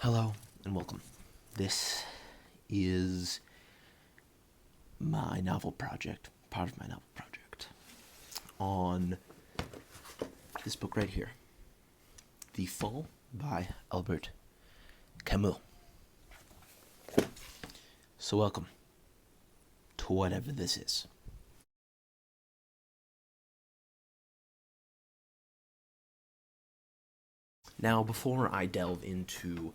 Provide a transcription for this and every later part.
Hello and welcome. This is my novel project, part of my novel project, on this book right here, The Fall by Albert Camus. So welcome to whatever this is. Now, before I delve into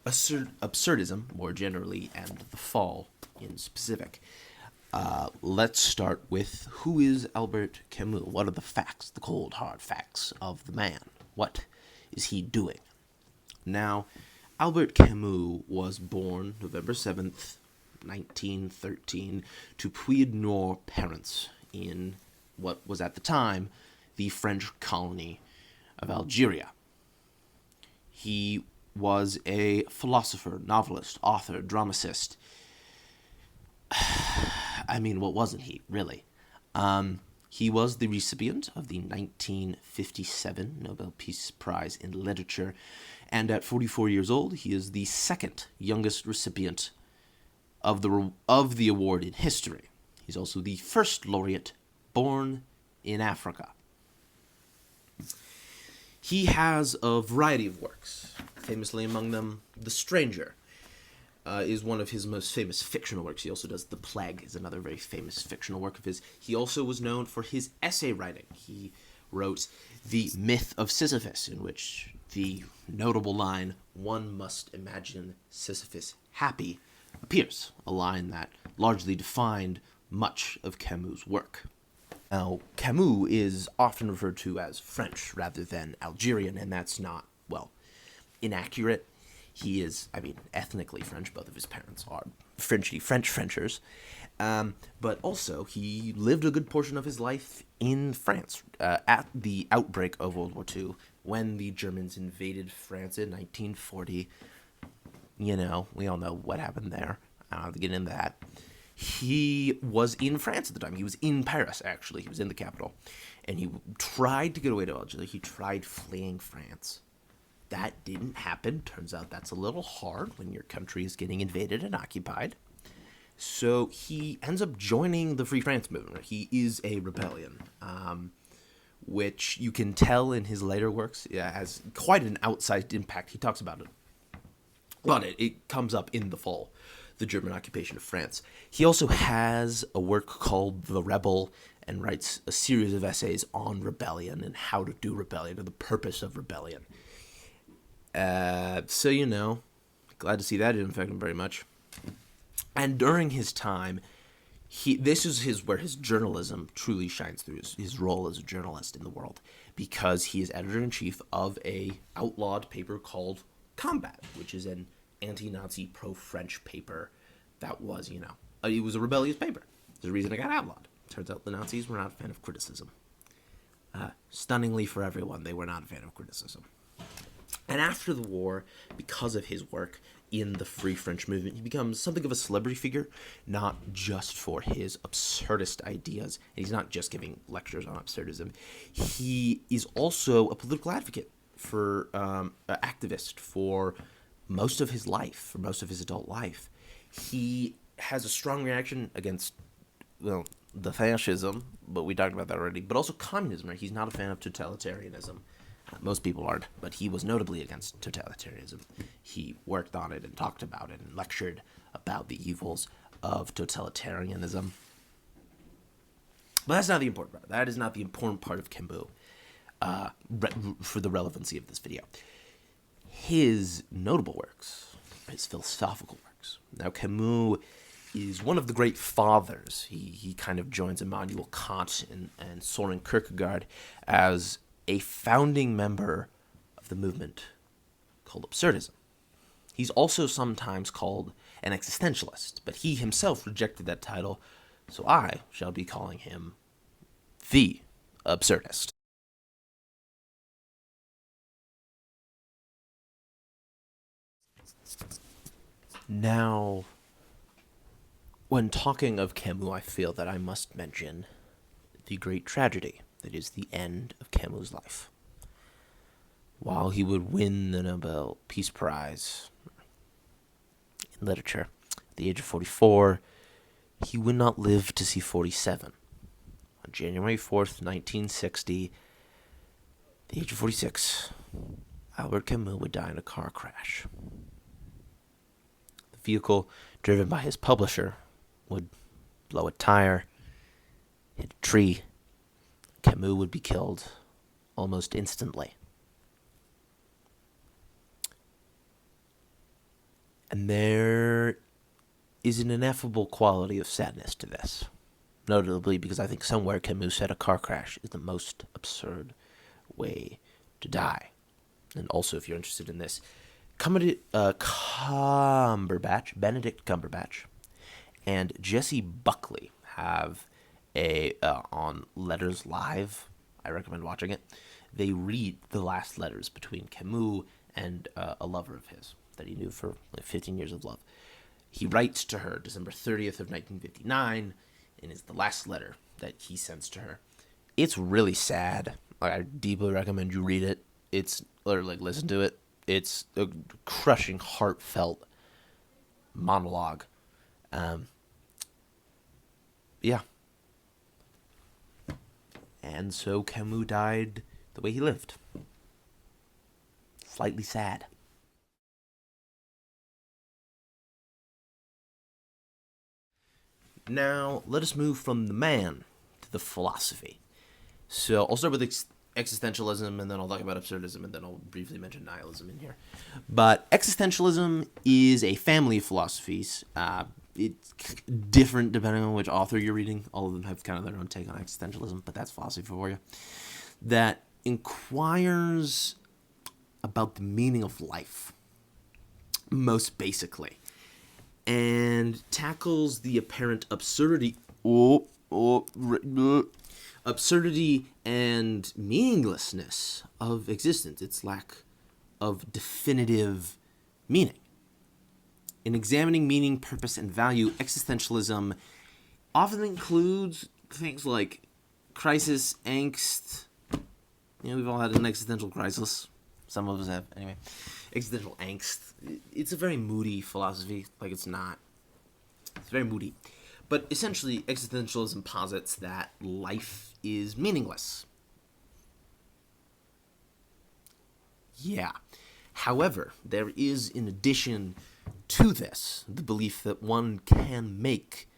absurdism more generally and The Fall in specific, let's start with who is Albert Camus? What are the facts, the cold, hard facts of the man? What is he doing? Now, Albert Camus was born November 7th, 1913, to Puy-de-Nord parents in what was at the time the French colony of Algeria. He was a philosopher, novelist, author, dramatist. I mean, what wasn't he, really? He was the recipient of the 1957 Nobel Peace Prize in Literature, and at 44 years old, he is the second youngest recipient of the award in history. He's also the first laureate born in Africa. He has a variety of works, famously among them The Stranger is one of his most famous fictional works. He also does The Plague, is another very famous fictional work of his. He also was known for his essay writing. He wrote The Myth of Sisyphus, in which the notable line, "One must imagine Sisyphus happy," appears, a line that largely defined much of Camus' work. Now, Camus is often referred to as French rather than Algerian, and that's not, well, inaccurate. He is, ethnically French. Both of his parents are Frenchers. But also, he lived a good portion of his life in France at the outbreak of World War II, when the Germans invaded France in 1940. You know, we all know what happened there. I don't have to get into that. He was in France at the time. He was in Paris, actually. He was in the capital. And he tried to get away to Algeria. He tried fleeing France. That didn't happen. Turns out that's a little hard when your country is getting invaded and occupied. So he ends up joining the Free France movement. He is a rebellion, which you can tell in his later works has quite an outsized impact. He talks about it. But it comes up in The Fall, the German occupation of France. He also has a work called The Rebel and writes a series of essays on rebellion and how to do rebellion and the purpose of rebellion. So, glad to see that didn't affect him very much. And during his time, this is where his journalism truly shines through, his role as a journalist in the world, because he is editor-in-chief of a outlawed paper called Combat, which is an anti-Nazi, pro-French paper that was, it was a rebellious paper. There's a reason it got outlawed. Turns out the Nazis were not a fan of criticism. Stunningly for everyone, they were not a fan of criticism. And after the war, because of his work in the Free French movement, he becomes something of a celebrity figure, not just for his absurdist ideas. And he's not just giving lectures on absurdism. He is also a political advocate, for an activist for most of his life, for most of his adult life. He has a strong reaction against, the fascism, but we talked about that already, but also communism. Right? He's not a fan of totalitarianism. Most people aren't, but he was notably against totalitarianism. He worked on it and talked about it and lectured about the evils of totalitarianism. But that's not the important part. That is not the important part of Camus for the relevancy of this video. His notable works, his philosophical works. Now, Camus is one of the great fathers. He kind of joins Immanuel Kant and Soren Kierkegaard as a founding member of the movement called Absurdism. He's also sometimes called an existentialist, but he himself rejected that title, so I shall be calling him the Absurdist. Now, when talking of Camus, I feel that I must mention the great tragedy that is the end of Camus' life. while he would win the Nobel Peace Prize in literature at the age of 44, he would not live to see 47. On January 4th, 1960, at the age of 46, Albert Camus would die in a car crash. The vehicle, driven by his publisher, would blow a tire, hit a tree. Camus would be killed almost instantly. And there is an ineffable quality of sadness to this. Notably because I think somewhere Camus said a car crash is the most absurd way to die. And also, if you're interested in this, Benedict Cumberbatch, and Jesse Buckley have a on Letters Live. I recommend watching it. They read the last letters between Camus and a lover of his that he knew for like 15 years of love. He writes to her December 30th of 1959, and it's the last letter that he sends to her. It's really sad. I deeply recommend you read it. Listen to it. It's a crushing, heartfelt monologue. Yeah. And so Camus died the way he lived. Slightly sad. Now, let us move from the man to the philosophy. So, I'll start with existentialism, and then I'll talk about absurdism, and then I'll briefly mention nihilism in here. But existentialism is a family of philosophies. It's different depending on which author you're reading. All of them have kind of their own take on existentialism, but that's philosophy for you. That inquires about the meaning of life, most basically, and tackles the apparent absurdity and meaninglessness of existence, its lack of definitive meaning. In examining meaning, purpose, and value, existentialism often includes things like crisis, angst. We've all had an existential crisis. Some of us have, anyway. Existential angst. It's a very moody philosophy. It's not. It's very moody. But essentially, existentialism posits that life is meaningless. Yeah. However, there is, in addition to this, the belief that one can make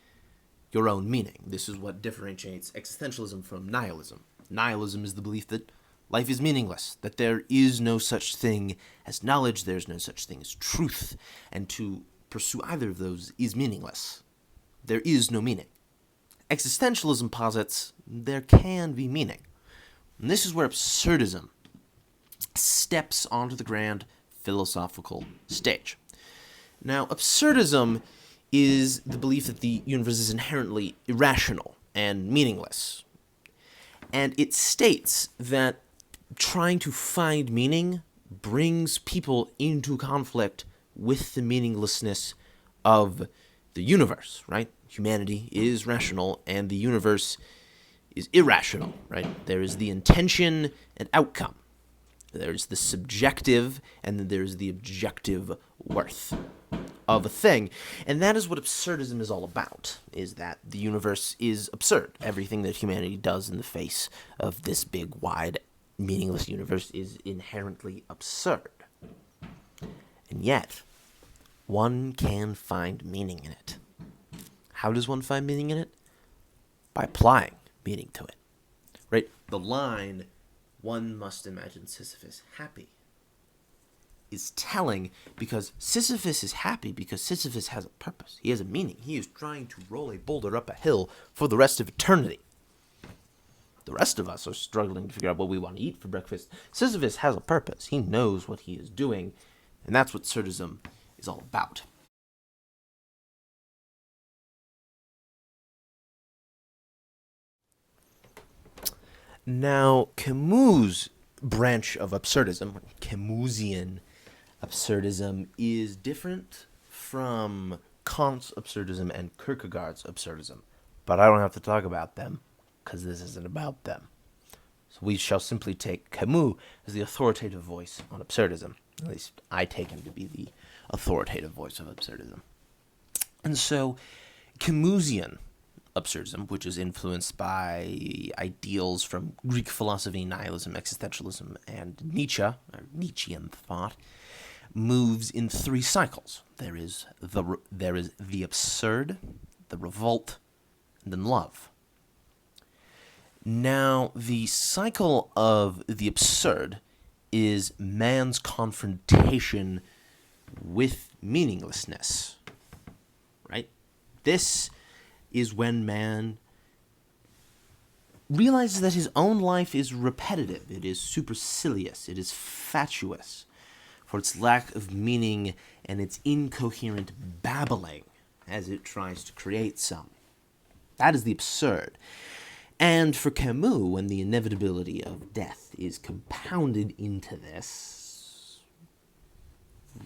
your own meaning. This is what differentiates existentialism from nihilism. Nihilism is the belief that life is meaningless, that there is no such thing as knowledge, there's no such thing as truth, and to pursue either of those is meaningless. There is no meaning. Existentialism posits there can be meaning. And this is where absurdism steps onto the grand philosophical stage. Now, absurdism is the belief that the universe is inherently irrational and meaningless. And it states that trying to find meaning brings people into conflict with the meaninglessness of the universe, right? Humanity is rational and the universe is irrational, right? There is the intention and outcome. There's the subjective and then there's the objective worth of a thing. And that is what absurdism is all about, is that the universe is absurd. Everything that humanity does in the face of this big, wide, meaningless universe is inherently absurd. And yet, one can find meaning in it. How does one find meaning in it? By applying meaning to it. Right? The line, "One must imagine Sisyphus happy," is telling because Sisyphus is happy because Sisyphus has a purpose. He has a meaning. He is trying to roll a boulder up a hill for the rest of eternity. The rest of us are struggling to figure out what we want to eat for breakfast. Sisyphus has a purpose. He knows what he is doing, and that's what absurdism is all about. Now, Camus' branch of absurdism, Camusian absurdism, is different from Kant's absurdism and Kierkegaard's absurdism. But I don't have to talk about them, because this isn't about them. So we shall simply take Camus as the authoritative voice on absurdism. At least I take him to be the authoritative voice of absurdism. And so Camusian absurdism, which is influenced by ideals from Greek philosophy, nihilism, existentialism, and Nietzsche, or Nietzschean thought, moves in three cycles. There is the absurd, the revolt, and then love. Now, the cycle of the absurd is man's confrontation with meaninglessness, right? This is when man realizes that his own life is repetitive, it is supercilious, it is fatuous, for its lack of meaning and its incoherent babbling as it tries to create some. That is the absurd. And for Camus, when the inevitability of death is compounded into this,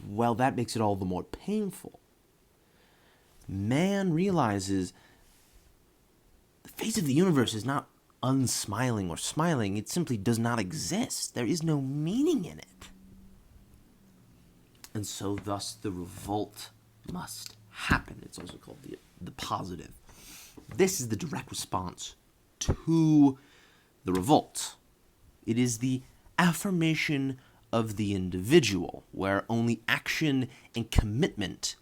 well, that makes it all the more painful. Man realizes the face of the universe is not unsmiling or smiling. It simply does not exist. There is no meaning in it. And so thus the revolt must happen. It's also called the positive. This is the direct response to the revolt. It is the affirmation of the individual, where only action and commitment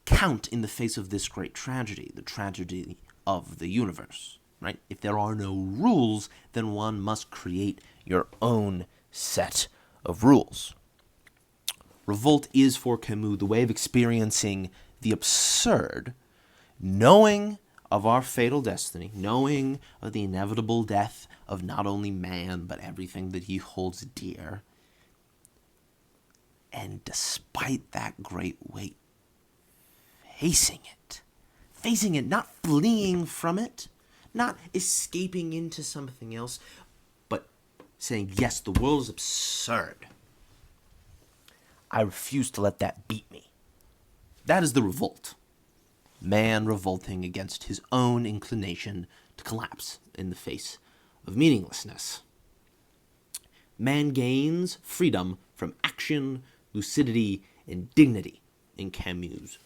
count in the face of this great tragedy, the tragedy of the universe, right? If there are no rules, then one must create your own set of rules. Revolt is for Camus the way of experiencing the absurd, knowing of our fatal destiny, knowing of the inevitable death of not only man, but everything that he holds dear. And despite that great weight, facing it, not fleeing from it, not escaping into something else, but saying, yes, the world is absurd. I refuse to let that beat me. That is the revolt. Man revolting against his own inclination to collapse in the face of meaninglessness. Man gains freedom from action, lucidity, and dignity in Camus'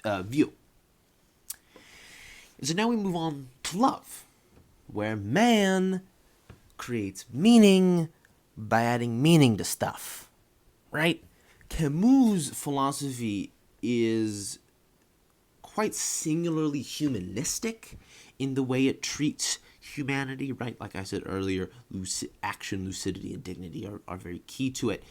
view. And so now we move on to love, where man creates meaning by adding meaning to stuff, right? Camus' philosophy is quite singularly humanistic in the way it treats humanity, right? Like I said earlier, action, lucidity, and dignity are very key to it.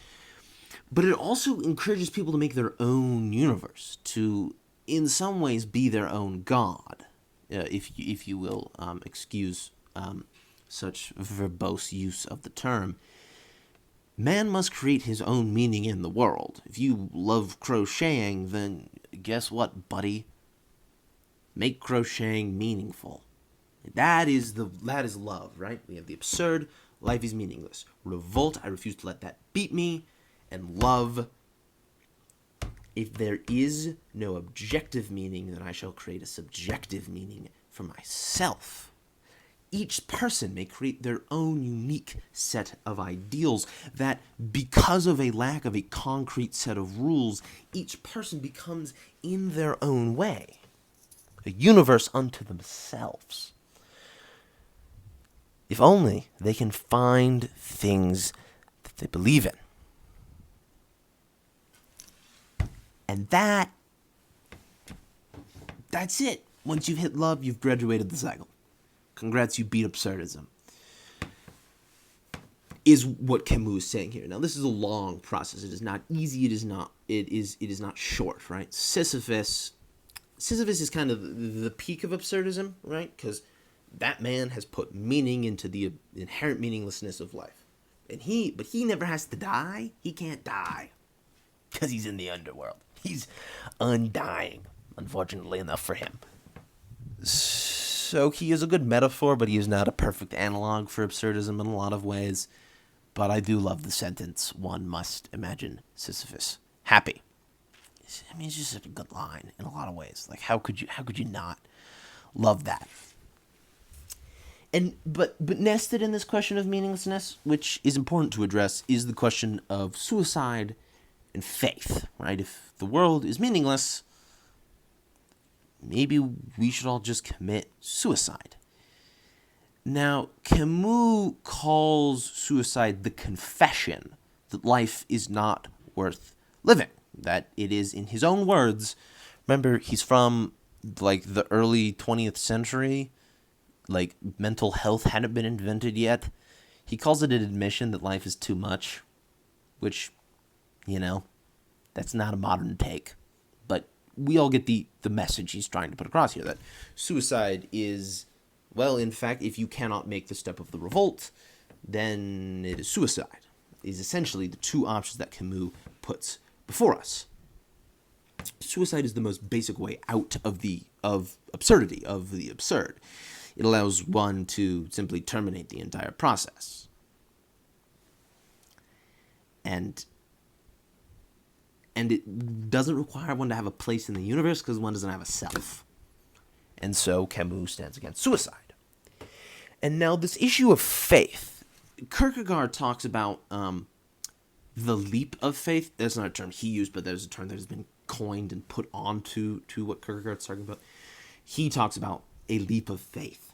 But it also encourages people to make their own universe, to, in some ways, be their own god, if you will excuse such verbose use of the term. Man must create his own meaning in the world. If you love crocheting, then guess what, buddy? Make crocheting meaningful. That is love, right? We have the absurd, life is meaningless. Revolt, I refuse to let that beat me. And love, if there is no objective meaning, then I shall create a subjective meaning for myself. Each person may create their own unique set of ideals that, because of a lack of a concrete set of rules, each person becomes in their own way a universe unto themselves. If only they can find things that they believe in. And that's it. Once you've hit love, you've graduated the cycle. Congrats, you beat absurdism. Is what Camus is saying here. Now, this is a long process. It is not easy. It is not short, right? Sisyphus is kind of the peak of absurdism, right? Because that man has put meaning into the inherent meaninglessness of life. But he never has to die. He can't die because he's in the underworld. He's undying, unfortunately enough for him. So he is a good metaphor, but he is not a perfect analog for absurdism in a lot of ways. But I do love the sentence, one must imagine Sisyphus happy. I mean, it's just such a good line in a lot of ways. Like, how could you not love that? But nested in this question of meaninglessness, which is important to address, is the question of suicide and faith, right? If the world is meaningless, maybe we should all just commit suicide. Now, Camus calls suicide the confession that life is not worth living, that it is, in his own words, remember, he's from, like, the early 20th century, like, mental health hadn't been invented yet. He calls it an admission that life is too much, which, that's not a modern take. But we all get the message he's trying to put across here, that suicide is, well, in fact, if you cannot make the step of the revolt, then it is suicide, is essentially the two options that Camus puts before us. Suicide is the most basic way out of absurdity, of the absurd. It allows one to simply terminate the entire process. And it doesn't require one to have a place in the universe because one doesn't have a self. And so Camus stands against suicide. And now this issue of faith, Kierkegaard talks about the leap of faith. That's not a term he used, but there's a term that has been coined and put onto what Kierkegaard's talking about. He talks about a leap of faith,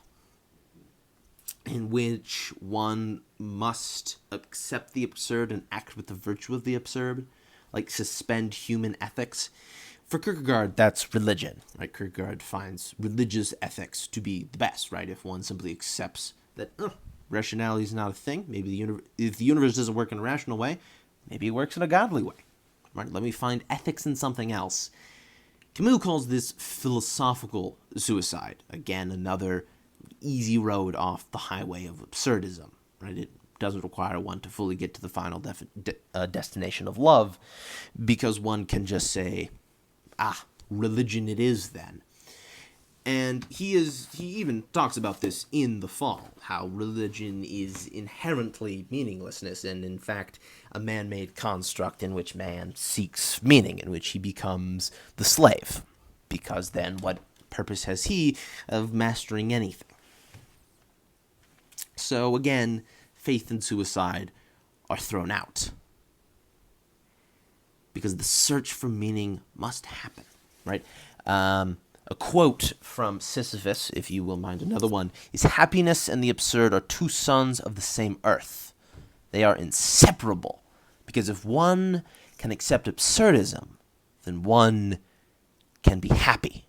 in which one must accept the absurd and act with the virtue of the absurd, like suspend human ethics. For Kierkegaard, that's religion, right? Kierkegaard finds religious ethics to be the best, right? If one simply accepts that rationality is not a thing, maybe if the universe doesn't work in a rational way, maybe it works in a godly way, right? Let me find ethics in something else. Camus calls this philosophical suicide. Again, another easy road off the highway of absurdism, right? It doesn't require one to fully get to the final destination of love, because one can just say, religion it is then. And he even talks about this in The Fall, how religion is inherently meaninglessness, and in fact a man-made construct in which man seeks meaning, in which he becomes the slave, because then what purpose has he of mastering anything? So again, faith and suicide are thrown out, because the search for meaning must happen, right? A quote from Sisyphus, if you will mind another one, is, "Happiness and the absurd are two sons of the same earth. They are inseparable, because if one can accept absurdism, then one can be happy."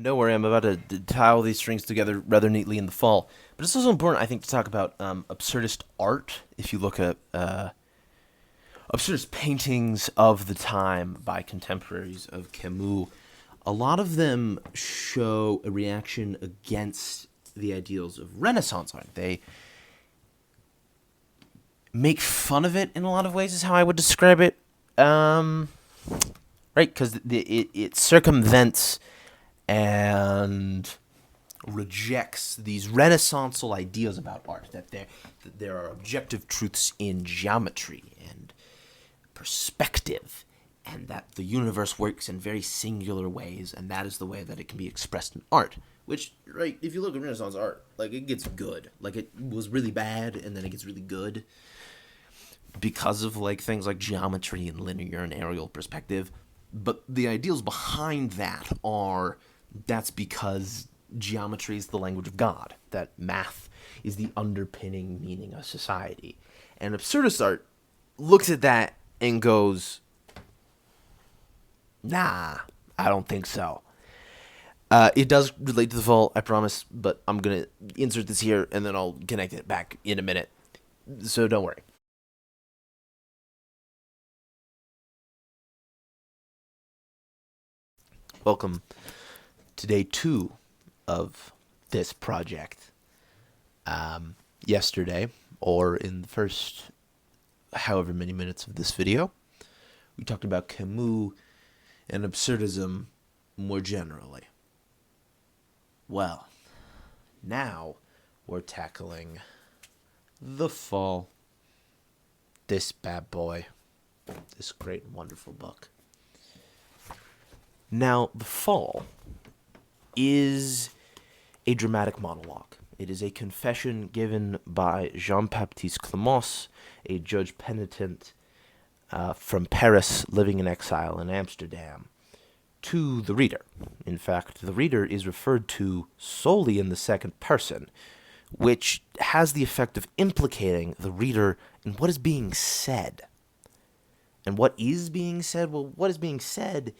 Don't worry, I'm about to tie all these strings together rather neatly in The Fall. But it's also important, I think, to talk about absurdist art. If you look at absurdist paintings of the time by contemporaries of Camus, a lot of them show a reaction against the ideals of Renaissance art. They make fun of it in a lot of ways, is how I would describe it. Right, because it circumvents and rejects these Renaissanceal ideas about art, that there are objective truths in geometry and perspective, and that the universe works in very singular ways, and that is the way that it can be expressed in art. Which, right, if you look at Renaissance art, like, it gets good. Like, it was really bad, and then it gets really good because of, like, things like geometry and linear and aerial perspective. But the ideals behind that are, that's because geometry is the language of God, that math is the underpinning meaning of society. And absurdist art looks at that and goes, nah, I don't think so. It does relate to The Fall, I promise, but I'm going to insert this here, and then I'll connect it back in a minute. So don't worry. Welcome to day 2 of this project. Yesterday, or in the first however many minutes of this video, we talked about Camus and absurdism more generally. Well, now we're tackling The Fall, this bad boy, this great and wonderful book. Now, The Fall is a dramatic monologue. It is a confession given by Jean-Baptiste Camus, a judge penitent from Paris living in exile in Amsterdam, to the reader. In fact, the reader is referred to solely in the second person, which has the effect of implicating the reader in what is being said. And what is being said? Well, what is being said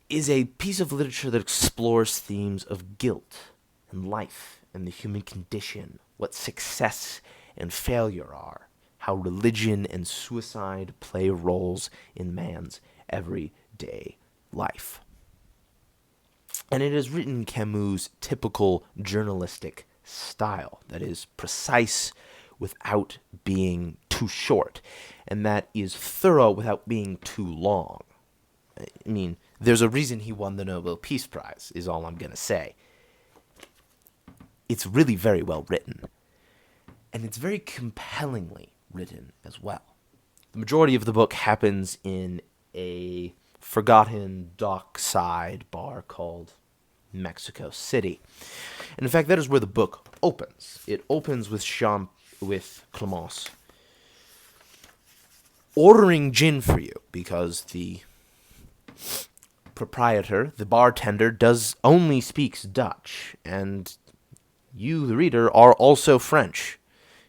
is a piece of literature that explores themes of guilt and life and the human condition, what success and failure are, how religion and suicide play roles in man's everyday life. And it is written in Camus' typical journalistic style, that is precise without being too short, and that is thorough without being too long. I mean, there's a reason he won the Nobel Peace Prize, is all I'm going to say. It's really very well written, and it's very compellingly written as well. The majority of the book happens in a forgotten dockside bar called Mexico City. And in fact, that is where the book opens. It opens with Clemence ordering gin for you, because the proprietor, the bartender, only speaks Dutch, and you, the reader, are also French.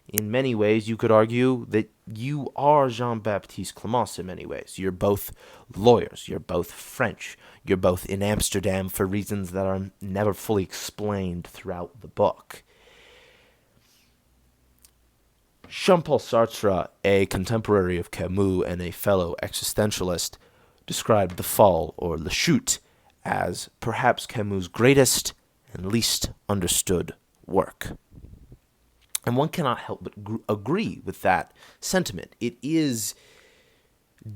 In many ways, you could argue that you are Jean-Baptiste Clemence in many ways. You're both lawyers. You're both French. You're both in Amsterdam for reasons that are never fully explained throughout the book. Jean-Paul Sartre, a contemporary of Camus and a fellow existentialist, described The Fall, or Le Chute, as perhaps Camus' greatest and least understood work. And one cannot help but agree with that sentiment. It is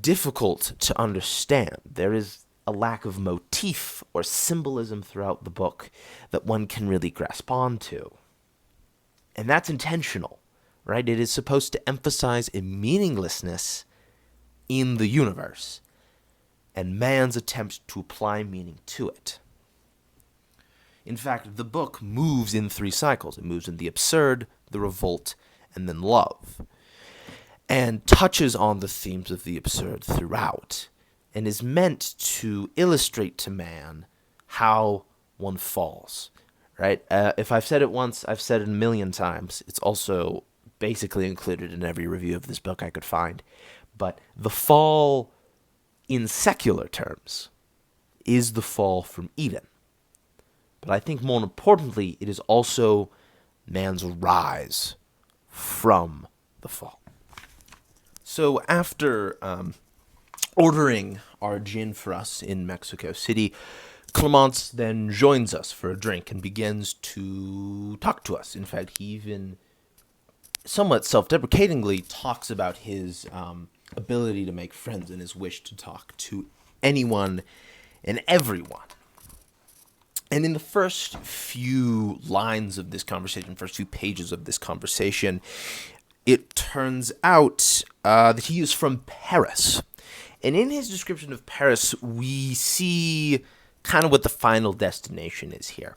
difficult to understand. There is a lack of motif or symbolism throughout the book that one can really grasp onto. And that's intentional, right? It is supposed to emphasize a meaninglessness in the universe and man's attempt to apply meaning to it. In fact, the book moves in 3 cycles. It moves in the absurd, the revolt, and then love, and touches on the themes of the absurd throughout, and is meant to illustrate to man how one falls, right? If I've said it once, I've said it a million times. It's also basically included in every review of this book I could find. But the fall, in secular terms, is the fall from Eden. But I think more importantly, it is also man's rise from the fall. So after ordering our gin for us in Mexico City, Clemence then joins us for a drink and begins to talk to us. In fact, he even somewhat self-deprecatingly talks about his ability to make friends and his wish to talk to anyone and everyone. And in the first few lines of this conversation, first few pages of this conversation, it turns out that he is from Paris. And in his description of Paris, we see kind of what the final destination is here.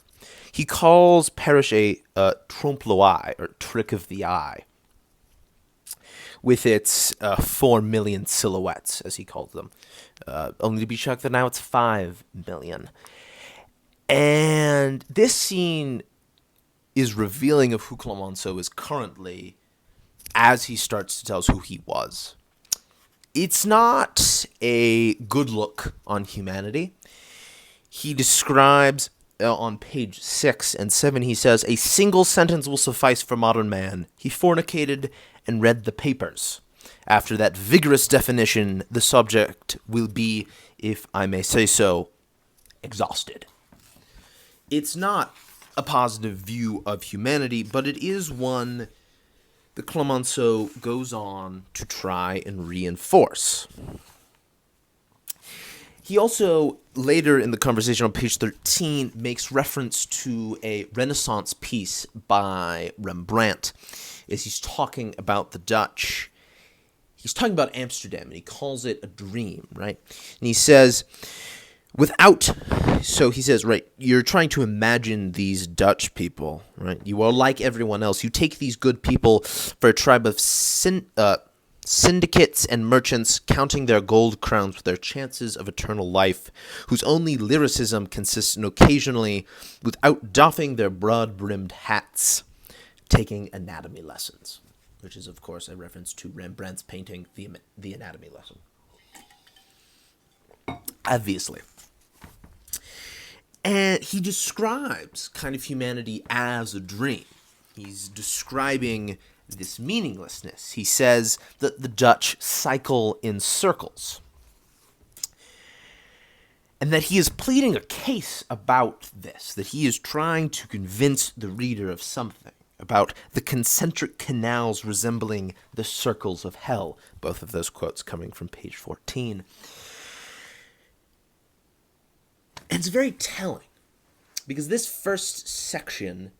He calls Paris a trompe-l'oeil, or trick of the eye, with its 4 million silhouettes, as he calls them. Only to be shocked that now it's 5 million. And this scene is revealing of who Clemenceau is currently as he starts to tell us who he was. It's not a good look on humanity. He describes, on page 6 and 7, he says, "A single sentence will suffice for modern man. He fornicated and read the papers. After that vigorous definition, the subject will be, if I may say so, exhausted." It's not a positive view of humanity, but it is one that Clemenceau goes on to try and reinforce. He also, later in the conversation on page 13, makes reference to a Renaissance piece by Rembrandt. As he's talking about the Dutch, he's talking about Amsterdam, and he calls it a dream, right? And he says, right, you're trying to imagine these Dutch people, right? You are like everyone else. You take these good people for a tribe of syndicates and merchants counting their gold crowns with their chances of eternal life, whose only lyricism consists in occasionally, without doffing their broad-brimmed hats, taking anatomy lessons, which is, of course, a reference to Rembrandt's painting, The Anatomy Lesson. Obviously. And he describes kind of humanity as a dream. He's describing this meaninglessness. He says that the Dutch cycle in circles. And that he is pleading a case about this, that he is trying to convince the reader of something, about the concentric canals resembling the circles of hell. Both of those quotes coming from page 14. And it's very telling, because this first section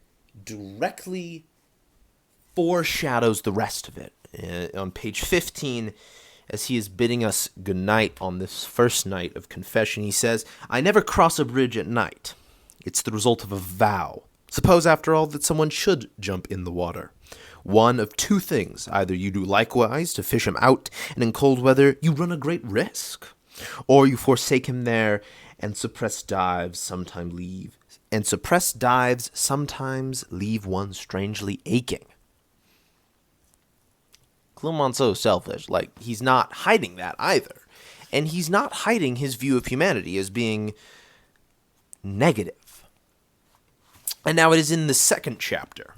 directly foreshadows the rest of it. On page 15, as he is bidding us goodnight on this first night of confession, he says, "I never cross a bridge at night. It's the result of a vow. Suppose, after all, that someone should jump in the water. One of two things. Either you do likewise to fish him out, and in cold weather you run a great risk, or you forsake him there, and suppressed dives sometimes leave one strangely aching." Clemenceau's selfish. Like, he's not hiding that either. And he's not hiding his view of humanity as being negative. And now it is in the second chapter,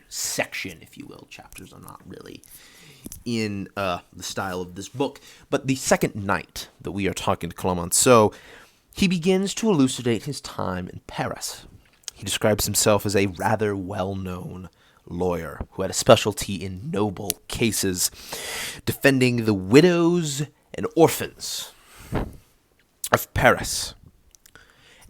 section, if you will. Chapters are not really in the style of this book. But the second night that we are talking to Clemenceau, he begins to elucidate his time in Paris. He describes himself as a rather well-known lawyer who had a specialty in noble cases, defending the widows and orphans of Paris.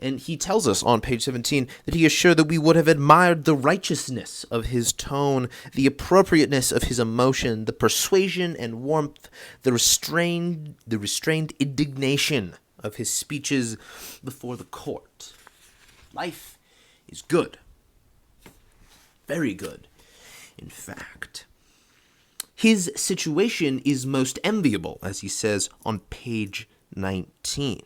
And he tells us on page 17 that he is sure that we would have admired the righteousness of his tone, the appropriateness of his emotion, the persuasion and warmth, the restrained indignation of his speeches before the court. Life is good. Very good, in fact. His situation is most enviable, as he says on page 19.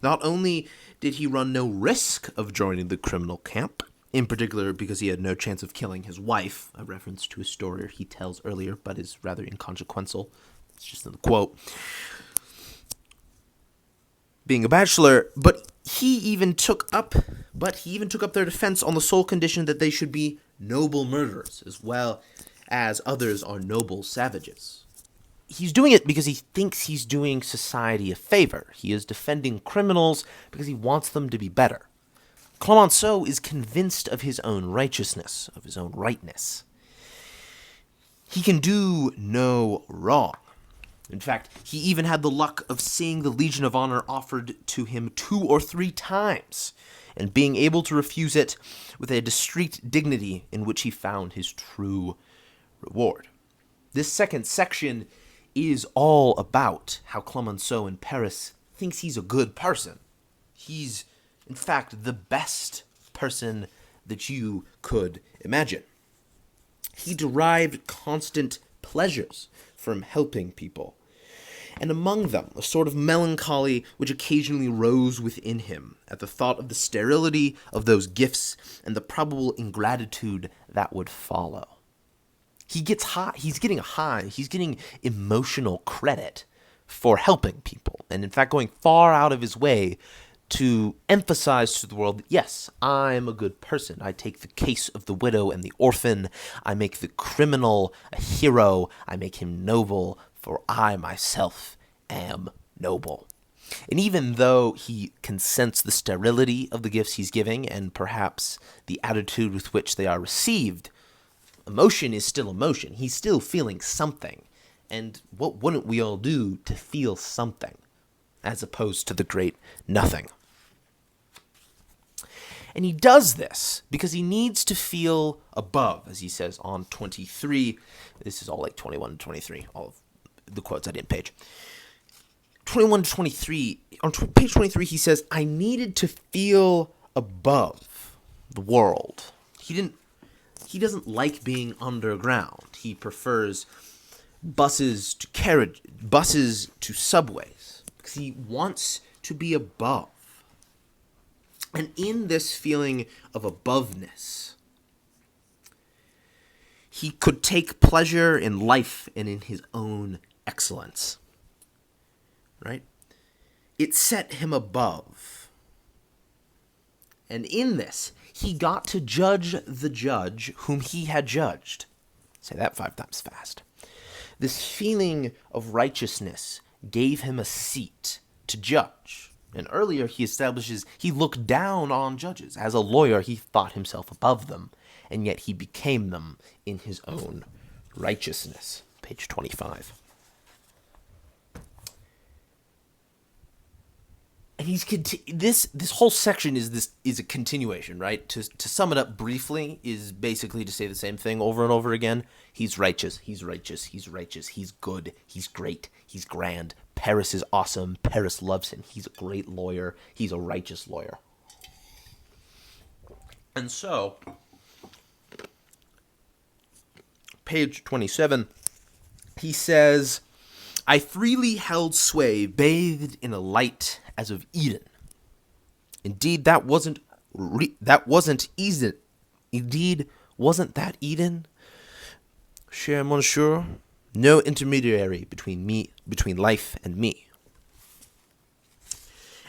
Not only did he run no risk of joining the criminal camp, in particular because he had no chance of killing his wife, a reference to a story he tells earlier, but is rather inconsequential. It's just in the quote. Being a bachelor, but he even took up their defense on the sole condition that they should be noble murderers, as well as others are noble savages. He's doing it because he thinks he's doing society a favor. He is defending criminals because he wants them to be better. Clemenceau is convinced of his own righteousness, of his own rightness. He can do no wrong. In fact, he even had the luck of seeing the Legion of Honor offered to him 2 or 3 times, and being able to refuse it with a discreet dignity in which he found his true reward. This second section is all about how Clemenceau in Paris thinks he's a good person. He's, in fact, the best person that you could imagine. He derived constant pleasures from helping people, and among them a sort of melancholy which occasionally rose within him at the thought of the sterility of those gifts and the probable ingratitude that would follow. He's getting emotional credit for helping people, and in fact going far out of his way to emphasize to the world that, yes, I'm a good person. I take the case of the widow and the orphan. I make the criminal a hero. I make him noble, for I myself am noble. And even though he can sense the sterility of the gifts he's giving and perhaps the attitude with which they are received, emotion is still emotion. He's still feeling something. And what wouldn't we all do to feel something, as opposed to the great nothing? And he does this because he needs to feel above, as he says on 23. This is all like 21 and 23, all of the quotes, I didn't page. 21 to 23, on page 23, he says, I needed to feel above the world. He doesn't like being underground. He prefers buses to subways, because he wants to be above. And in this feeling of aboveness, he could take pleasure in life and in his own excellence. Right? It set him above. And in this, he got to judge the judge whom he had judged. Say that 5 times fast. This feeling of righteousness gave him a seat to judge. And earlier he establishes he looked down on judges. As a lawyer, he thought himself above them, and yet he became them in his own righteousness. Page 25. And this whole section is a continuation, right? To sum it up briefly is basically to say the same thing over and over again. He's righteous, he's righteous, he's righteous, he's good, he's great, he's grand. Paris is awesome, Paris loves him, he's a great lawyer, he's a righteous lawyer. And so, page 27, he says, I freely held sway, bathed in a light as of Eden. Indeed, that wasn't Eden. Indeed, wasn't that Eden? Cher monsieur, no intermediary between life and me.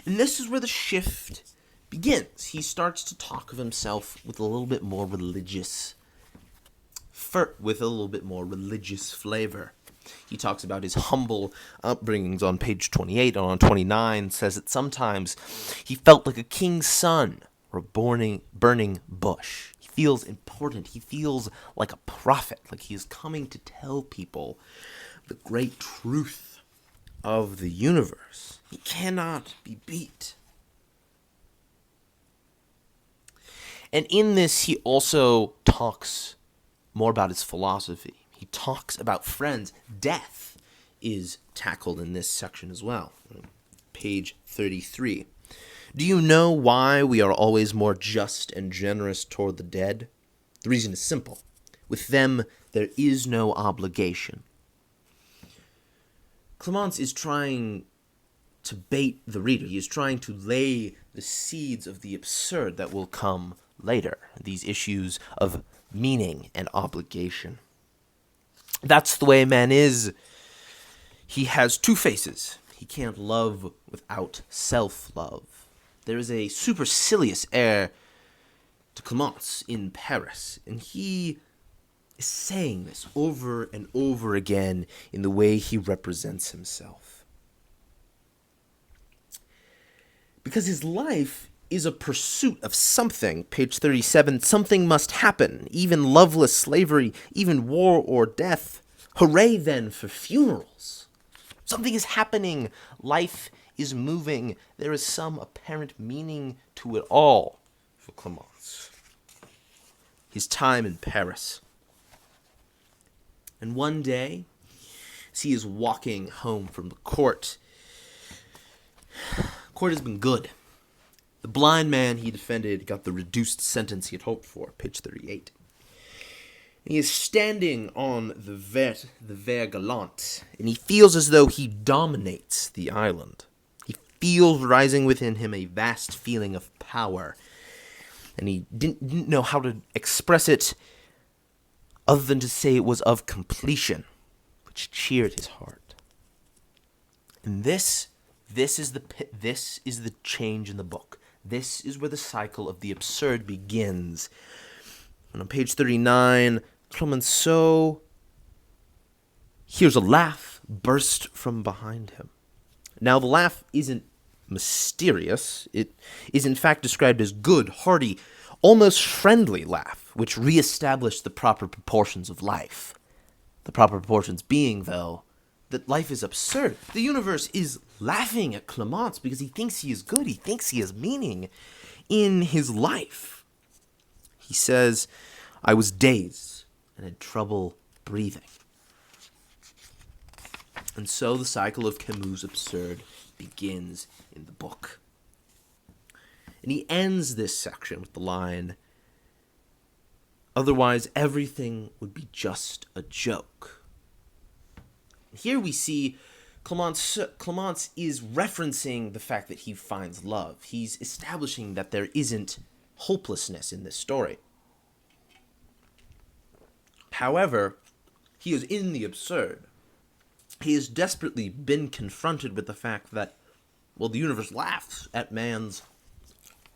And this is where the shift begins. He starts to talk of himself with a little bit more religious flavor. He talks about his humble upbringings on page 28, and on 29 says that sometimes he felt like a king's son or a burning bush. He feels important. He feels like a prophet, like he is coming to tell people the great truth of the universe. He cannot be beat. And in this, he also talks more about his philosophy. He talks about friends. Death is tackled in this section as well. Page 33. Do you know why we are always more just and generous toward the dead? The reason is simple. With them, there is no obligation. Camus is trying to bait the reader. He is trying to lay the seeds of the absurd that will come later. These issues of meaning and obligation. That's the way man is. He has two faces. He can't love without self-love. There is a supercilious air to Camus in Paris, and he is saying this over and over again in the way he represents himself. Because his life is a pursuit of something. Page 37, something must happen, even loveless slavery, even war or death. Hooray then for funerals. Something is happening. Life is moving. There is some apparent meaning to it all for Camus. His time in Paris. And one day, as he is walking home from the court, court has been good. The blind man he defended got the reduced sentence he had hoped for, page 38. And he is standing on the Ver Galant, and he feels as though he dominates the island. He feels rising within him a vast feeling of power, and he didn't know how to express it other than to say it was of completion, which cheered his heart. And this is the change in the book. This is where the cycle of the absurd begins. And on page 39, Clemenceau hears a laugh burst from behind him. Now, the laugh isn't mysterious. It is in fact described as good, hearty, almost friendly laugh, which reestablished the proper proportions of life. The proper proportions being, though, that life is absurd. The universe is laughing at Camus because he thinks he is good. He thinks he has meaning in his life. He says, I was dazed and had trouble breathing. And so the cycle of Camus' absurd begins in the book. And he ends this section with the line, "Otherwise, everything would be just a joke." Here we see Clemence is referencing the fact that he finds love. He's establishing that there isn't hopelessness in this story. However, he is in the absurd. He has desperately been confronted with the fact that, well, the universe laughs at man's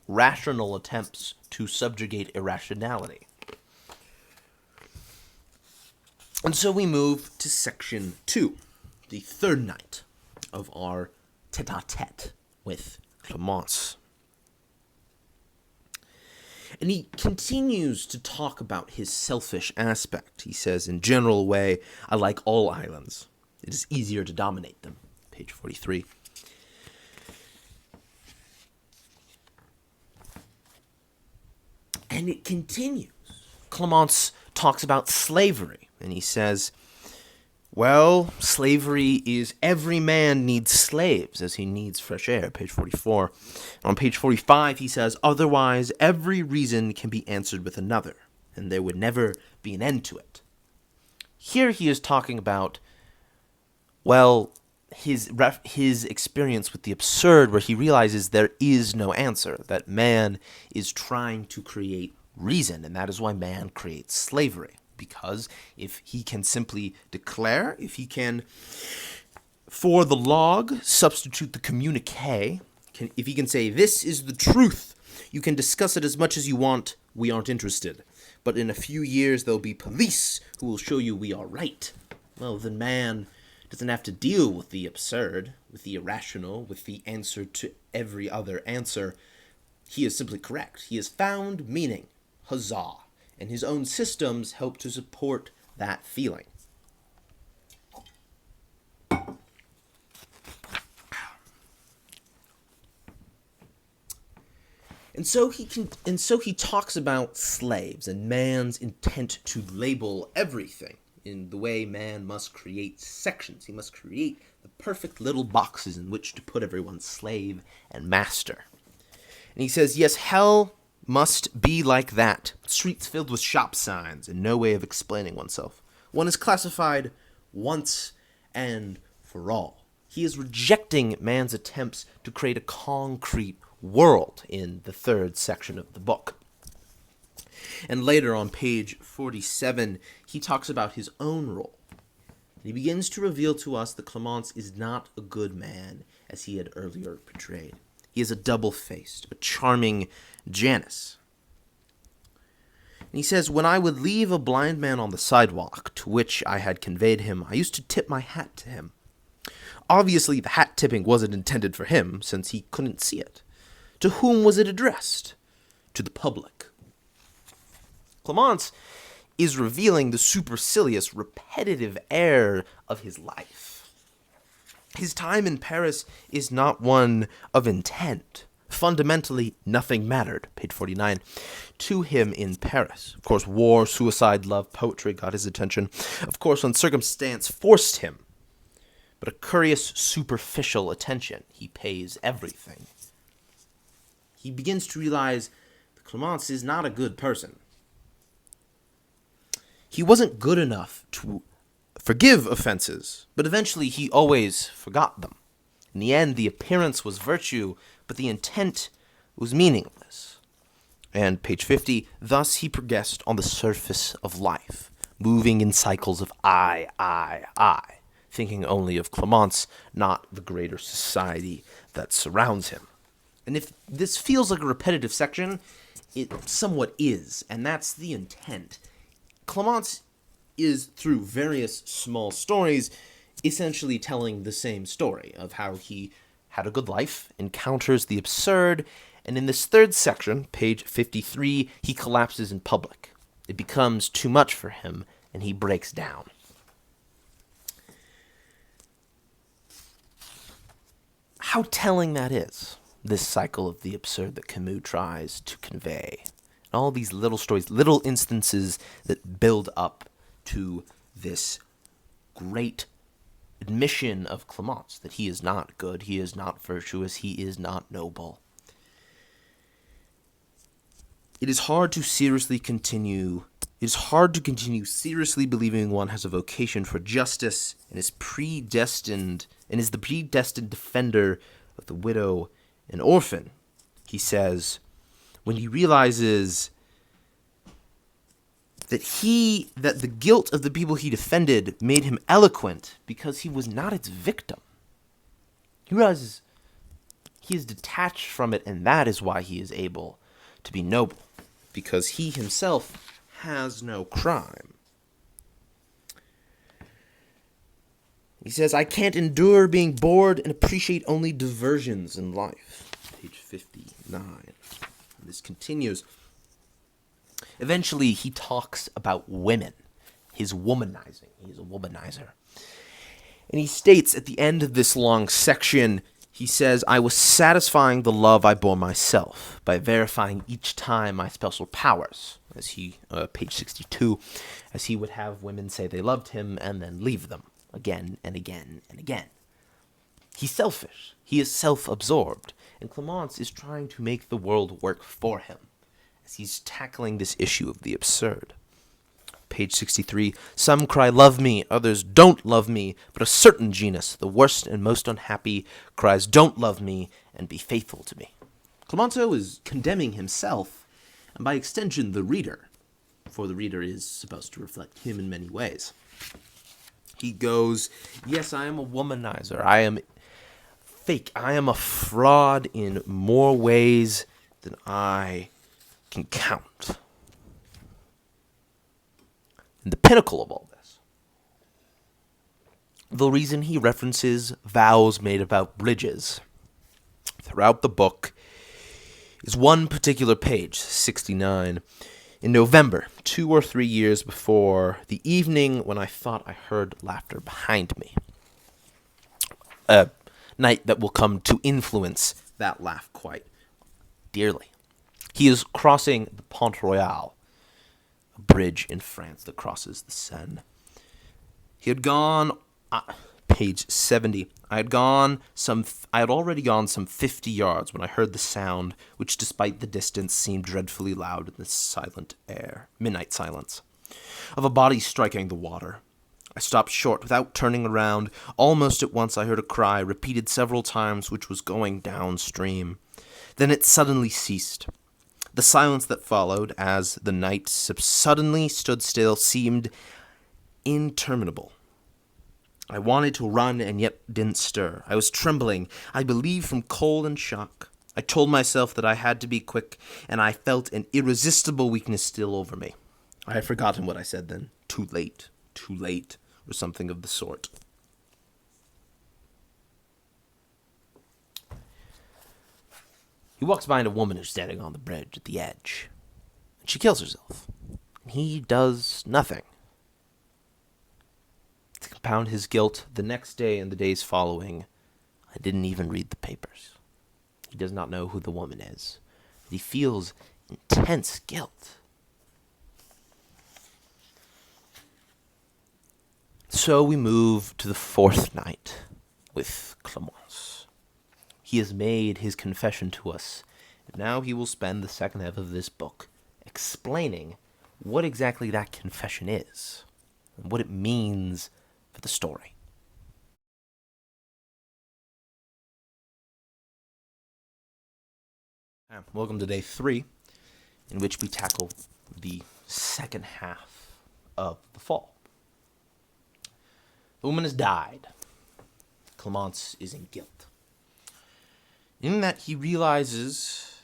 rational attempts to subjugate irrationality. And so we move to section 2, the third night of our tete-a-tete with Clemence. And he continues to talk about his selfish aspect. He says, "In general way, I like all islands. It is easier to dominate them." Page 43. And it continues. Clemence talks about slavery, and he says, well, slavery is every man needs slaves as he needs fresh air, page 44. On page 45, he says, otherwise, every reason can be answered with another, and there would never be an end to it. Here he is talking about, well, his experience with the absurd, where he realizes there is no answer, that man is trying to create reason, and that is why man creates slavery. Because if he can simply declare, if he can, for the log, substitute the communique, if he can say, this is the truth, you can discuss it as much as you want, we aren't interested. But in a few years, there'll be police who will show you we are right. Well, then man doesn't have to deal with the absurd, with the irrational, with the answer to every other answer. He is simply correct. He has found meaning. Huzzah. And his own systems help to support that feeling. And so he talks about slaves and man's intent to label everything in the way man must create sections. He must create the perfect little boxes in which to put everyone's slave and master. And he says, yes, hell must be like that. Streets filled with shop signs and no way of explaining oneself. One is classified once and for all. He is rejecting man's attempts to create a concrete world in the third section of the book. And later on page 47, he talks about his own role. And he begins to reveal to us that Clemence is not a good man as he had earlier portrayed. He is a double-faced, a charming Janus. And he says, when I would leave a blind man on the sidewalk to which I had conveyed him, I used to tip my hat to him. Obviously, the hat tipping wasn't intended for him, since he couldn't see it. To whom was it addressed? To the public. Clemence is revealing the supercilious, repetitive air of his life. His time in Paris is not one of intent. Fundamentally, nothing mattered, page 49, to him in Paris. Of course, war, suicide, love, poetry got his attention. Of course, when circumstance forced him. But a curious, superficial attention. He pays everything. He begins to realize that Clemence is not a good person. He wasn't good enough to forgive offenses, but eventually he always forgot them. In the end, the appearance was virtue, but the intent was meaningless. And page 50, thus he progressed on the surface of life, moving in cycles of I, thinking only of Clemence, not the greater society that surrounds him. And if this feels like a repetitive section, it somewhat is, and that's the intent. Clemence is, through various small stories, essentially telling the same story of how he had a good life, encounters the absurd, and in this third section, page 53, he collapses in public. It becomes too much for him, and he breaks down. How telling that is, this cycle of the absurd that Camus tries to convey. And all these little stories, little instances that build up to this great admission of Clemence that he is not good, he is not virtuous, he is not noble. It is hard to continue seriously believing one has a vocation for justice and is the predestined defender of the widow and orphan, he says, when he realizes that the guilt of the people he defended made him eloquent because he was not its victim. He realizes he is detached from it, and that is why he is able to be noble, because he himself has no crime. He says, I can't endure being bored and appreciate only diversions in life. Page 59. And this continues. Eventually, he talks about women, his womanizing. He's a womanizer. And he states at the end of this long section, he says, I was satisfying the love I bore myself by verifying each time my special powers, as he, page 62, as he would have women say they loved him and then leave them again and again and again. He's selfish. He is self-absorbed. And Clemence is trying to make the world work for him as he's tackling this issue of the absurd. Page 63, some cry love me, others don't love me, but a certain genus, the worst and most unhappy, cries don't love me and be faithful to me. Clemenceau is condemning himself, and by extension the reader, for the reader is supposed to reflect him in many ways. He goes, yes, I am a womanizer, I am fake, I am a fraud in more ways than I can count. And the pinnacle of all this, the reason he references vows made about bridges throughout the book is one particular page, 69. In November, 2 or 3 years before the evening when I thought I heard laughter behind me. A night that will come to influence that laugh quite dearly. He is crossing the Pont Royal, a bridge in France that crosses the Seine. He had gone, page 70, I had already gone some 50 yards when I heard the sound, which despite the distance seemed dreadfully loud in the silent air, midnight silence, of a body striking the water. I stopped short without turning around. Almost at once I heard a cry, repeated several times, which was going downstream. Then it suddenly ceased. The silence that followed, as the night suddenly stood still, seemed interminable. I wanted to run and yet didn't stir. I was trembling, I believe from cold and shock. I told myself that I had to be quick, and I felt an irresistible weakness steal over me. I had forgotten what I said then. Too late, or something of the sort. He walks behind a woman who's standing on the bridge at the edge. And she kills herself. He does nothing. To compound his guilt, the next day and the days following, I didn't even read the papers. He does not know who the woman is. But he feels intense guilt. So we move to the fourth night with Clemence. He has made his confession to us, and now he will spend the second half of this book explaining what exactly that confession is, and what it means for the story. Welcome to day 3, in which we tackle the second half of the fall. The woman has died. Clemence is in guilt. In that he realizes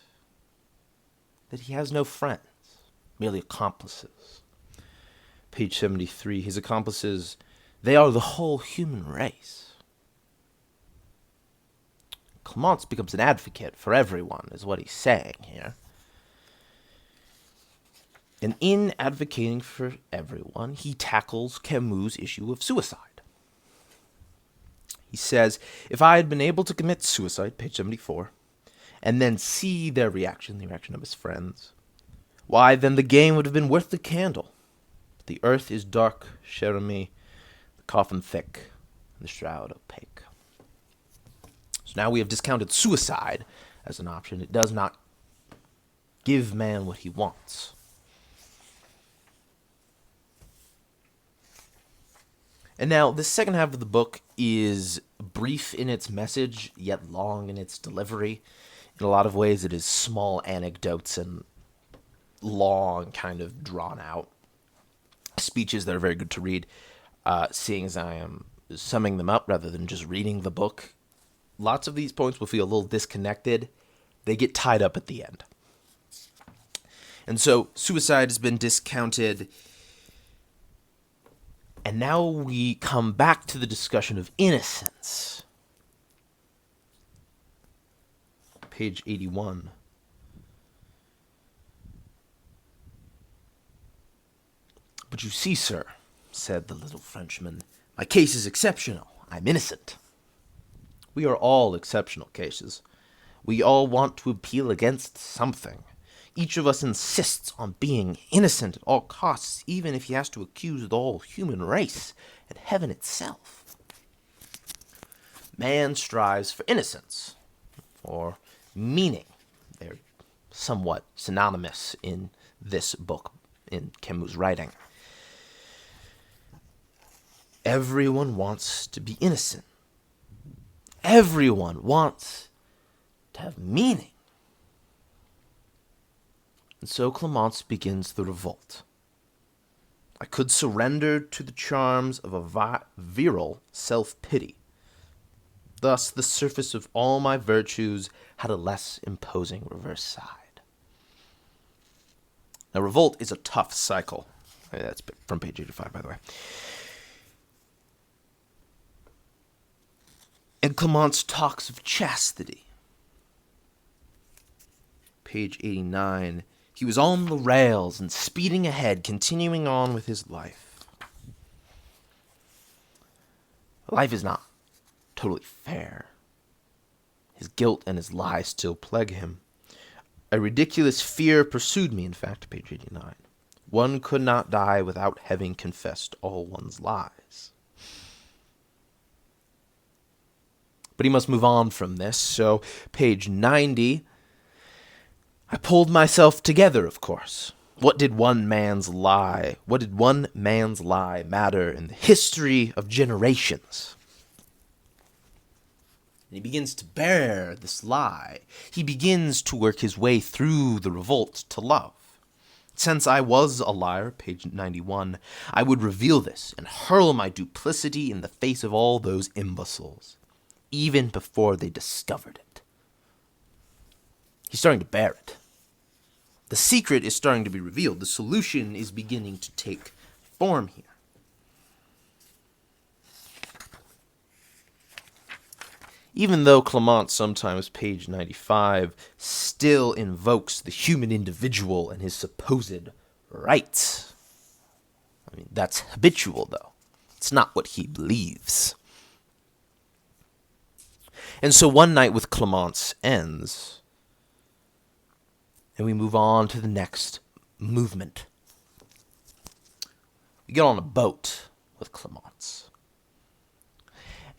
that he has no friends, merely accomplices. Page 73, his accomplices, they are the whole human race. Clemence becomes an advocate for everyone, is what he's saying here. And in advocating for everyone, he tackles Camus' issue of suicide. He says, if I had been able to commit suicide, page 74, and then see their reaction, the reaction of his friends, why, then the game would have been worth the candle. The earth is dark, cher ami, the coffin thick. the shroud opaque. So now we have discounted suicide as an option. It does not give man what he wants. And now, the second half of the book is brief in its message, yet long in its delivery. In a lot of ways, it is small anecdotes and long, kind of drawn-out speeches that are very good to read. Seeing as I am summing them up rather than just reading the book, lots of these points will feel a little disconnected. They get tied up at the end. And so, suicide has been discounted. And now we come back to the discussion of innocence. Page 81. "But you see, sir," said the little Frenchman, "my case is exceptional. I'm innocent." We are all exceptional cases. We all want to appeal against something. Each of us insists on being innocent at all costs, even if he has to accuse the whole human race and heaven itself. Man strives for innocence, for meaning. They're somewhat synonymous in this book, in Camus' writing. Everyone wants to be innocent. Everyone wants to have meaning. And so Clemence begins the revolt. "I could surrender to the charms of a virile self-pity. Thus the surface of all my virtues had a less imposing reverse side." Now, revolt is a tough cycle. That's from page 85, by the way. And Clemence talks of chastity. Page 89. "He was on the rails and speeding ahead, continuing on with his life. Life is not totally fair. His guilt and his lie still plague him. A ridiculous fear pursued me," in fact, page 89. "One could not die without having confessed all one's lies." But he must move on from this, so page 90... "I pulled myself together, of course. What did one man's lie matter in the history of generations?" And he begins to bear this lie. He begins to work his way through the revolt to love. "Since I was a liar," page 91, "I would reveal this and hurl my duplicity in the face of all those imbeciles, even before they discovered it." He's starting to bear it. The secret is starting to be revealed. The solution is beginning to take form here. Even though Clemence sometimes, page 95, still invokes the human individual and his supposed rights. I mean, that's habitual, though. It's not what he believes. And so one night with Clemence ends, and we move on to the next movement. We get on a boat with Clemence.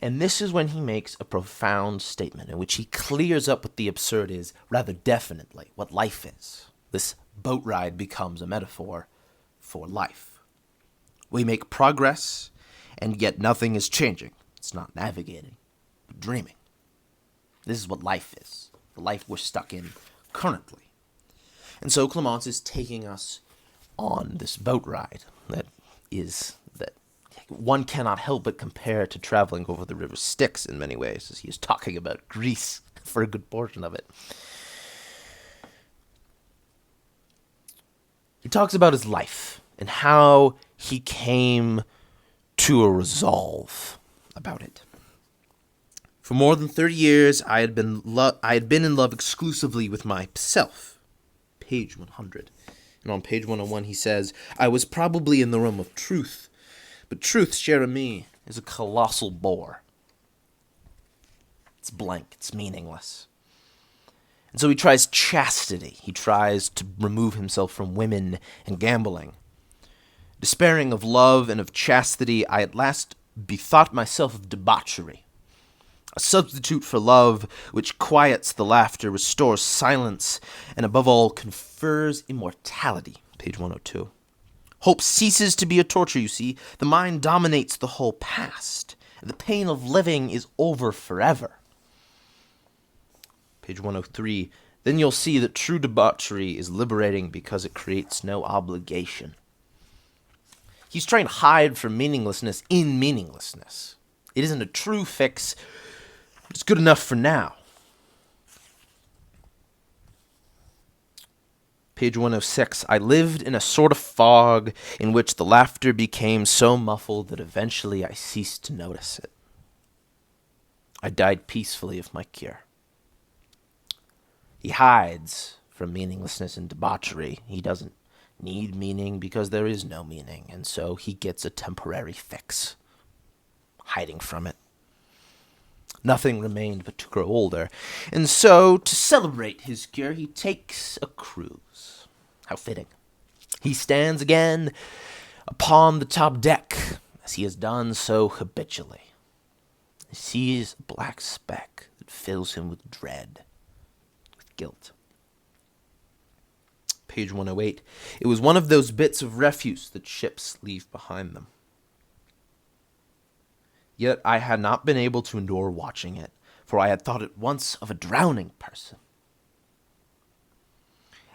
And this is when he makes a profound statement in which he clears up what the absurd is rather definitely, what life is. This boat ride becomes a metaphor for life. We make progress, and yet nothing is changing. It's not navigating, but dreaming. This is what life is, the life we're stuck in currently. And so Clemence is taking us on this boat ride that one cannot help but compare to traveling over the river Styx in many ways, as he is talking about Greece for a good portion of it. He talks about his life and how he came to a resolve about it. "For more than 30 years, I had been in love exclusively with myself." Page 100. And on page 101 he says, "I was probably in the realm of truth, but truth, cher ami, is a colossal bore. It's blank, it's meaningless." And so he tries chastity. He tries to remove himself from women and gambling. "Despairing of love and of chastity, I at last bethought myself of debauchery, a substitute for love, which quiets the laughter, restores silence, and above all confers immortality. Page 102. Hope ceases to be a torture, you see. The mind dominates the whole past. The pain of living is over forever. Page 103. Then you'll see that true debauchery is liberating because it creates no obligation. He's trying to hide from meaninglessness in meaninglessness. It isn't a true fix. It's good enough for now. Page 106. I lived in a sort of fog in which the laughter became so muffled that eventually I ceased to notice it. I died peacefully of my cure. He hides from meaninglessness and debauchery. He doesn't need meaning because there is no meaning, and so he gets a temporary fix, hiding from it. Nothing remained but to grow older, and so, to celebrate his cure, he takes a cruise. How fitting. He stands again upon the top deck, as he has done so habitually. He sees a black speck that fills him with dread, with guilt. Page 108. It was one of those bits of refuse that ships leave behind them. Yet I had not been able to endure watching it, for I had thought at once of a drowning person.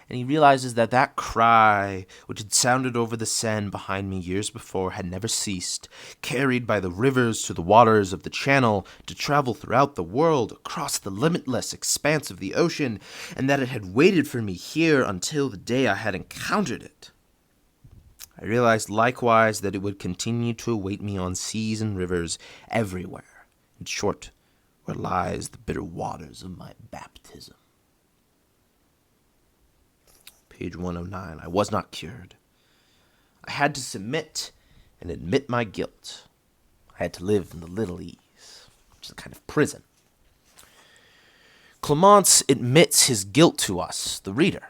And he realizes that that cry, which had sounded over the Seine behind me years before, had never ceased, carried by the rivers to the waters of the Channel, to travel throughout the world, across the limitless expanse of the ocean, and that it had waited for me here until the day I had encountered it. I realized likewise that it would continue to await me on seas and rivers everywhere, in short, where lies the bitter waters of my baptism. Page 109. I was not cured. I had to submit and admit my guilt. I had to live in the little ease, which is a kind of prison. Clemence admits his guilt to us, the reader.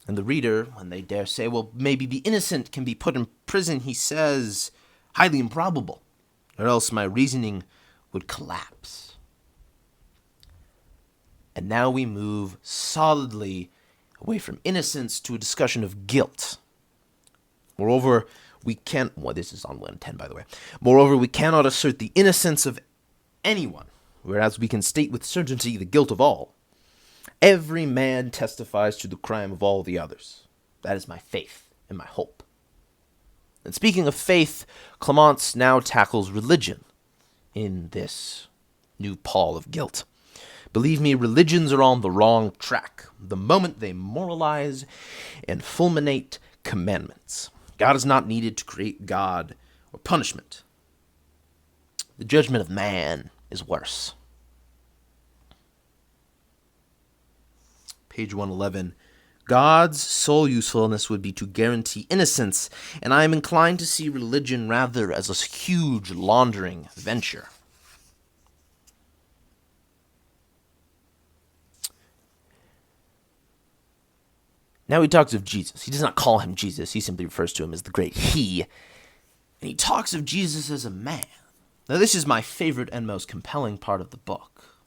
And the reader, when they dare say, well, maybe be innocent, can be put in prison, he says, highly improbable, or else my reasoning would collapse. And now we move solidly away from innocence to a discussion of guilt. Moreover, this is on 110, by the way. Moreover, we cannot assert the innocence of anyone, whereas we can state with certainty the guilt of all. Every man testifies to the crime of all the others. That is my faith and my hope. And speaking of faith, Clemence now tackles religion in this new pall of guilt. Believe me, religions are on the wrong track the moment they moralize and fulminate commandments. God is not needed to create God or punishment. The judgment of man is worse. Page 111. God's sole usefulness would be to guarantee innocence, and I am inclined to see religion rather as a huge laundering venture. Now he talks of Jesus. He does not call him Jesus. He simply refers to him as the great He. And he talks of Jesus as a man. Now this is my favorite and most compelling part of the book,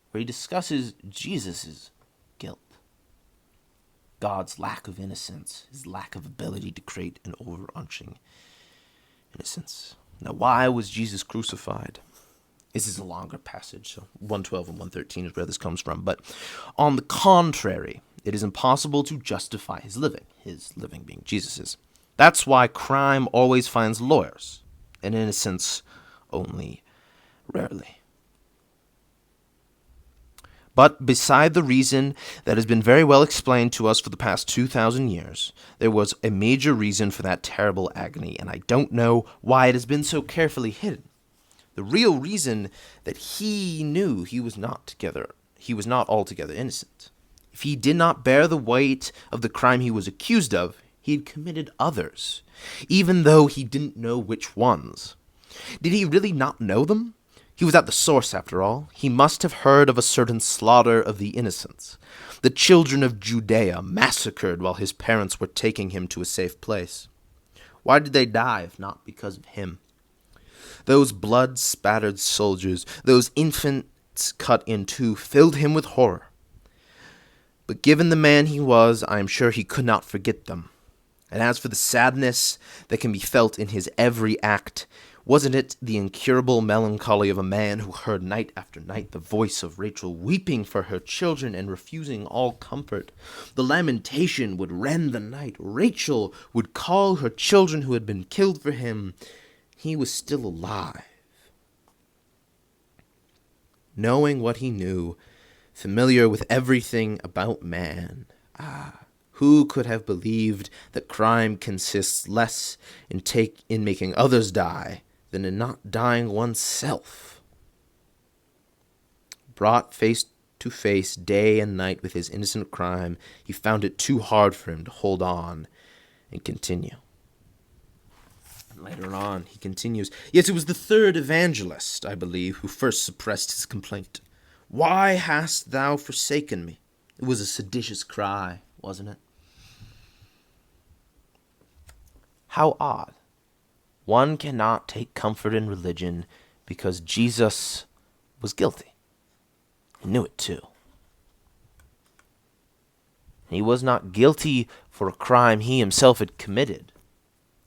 where he discusses Jesus' guilt. God's lack of innocence, his lack of ability to create an overarching innocence. Now why was Jesus crucified? This is a longer passage, so 112 and 113 is where this comes from. But on the contrary, it is impossible to justify his living being Jesus's. That's why crime always finds lawyers, and innocence only rarely. But beside the reason that has been very well explained to us for the past 2,000 years, there was a major reason for that terrible agony, and I don't know why it has been so carefully hidden. The real reason that he knew he was not altogether innocent. If he did not bear the weight of the crime he was accused of, he had committed others, even though he didn't know which ones. Did he really not know them? He was at the source, after all. He must have heard of a certain slaughter of the innocents, the children of Judea massacred while his parents were taking him to a safe place. Why did they die if not because of him? Those blood-spattered soldiers, those infants cut in two, filled him with horror. But given the man he was, I am sure he could not forget them. And as for the sadness that can be felt in his every act, wasn't it the incurable melancholy of a man who heard night after night the voice of Rachel weeping for her children and refusing all comfort? The lamentation would rend the night. Rachel would call her children who had been killed for him. He was still alive. Knowing what he knew, familiar with everything about man, who could have believed that crime consists less in making others die than in not dying oneself? Brought face to face day and night with his innocent crime, he found it too hard for him to hold on and continue. And later on, he continues, "Yet it was the third evangelist, I believe, who first suppressed his complaint. 'Why hast thou forsaken me?' It was a seditious cry, wasn't it?" How odd. One cannot take comfort in religion because Jesus was guilty. He knew it too. He was not guilty for a crime he himself had committed,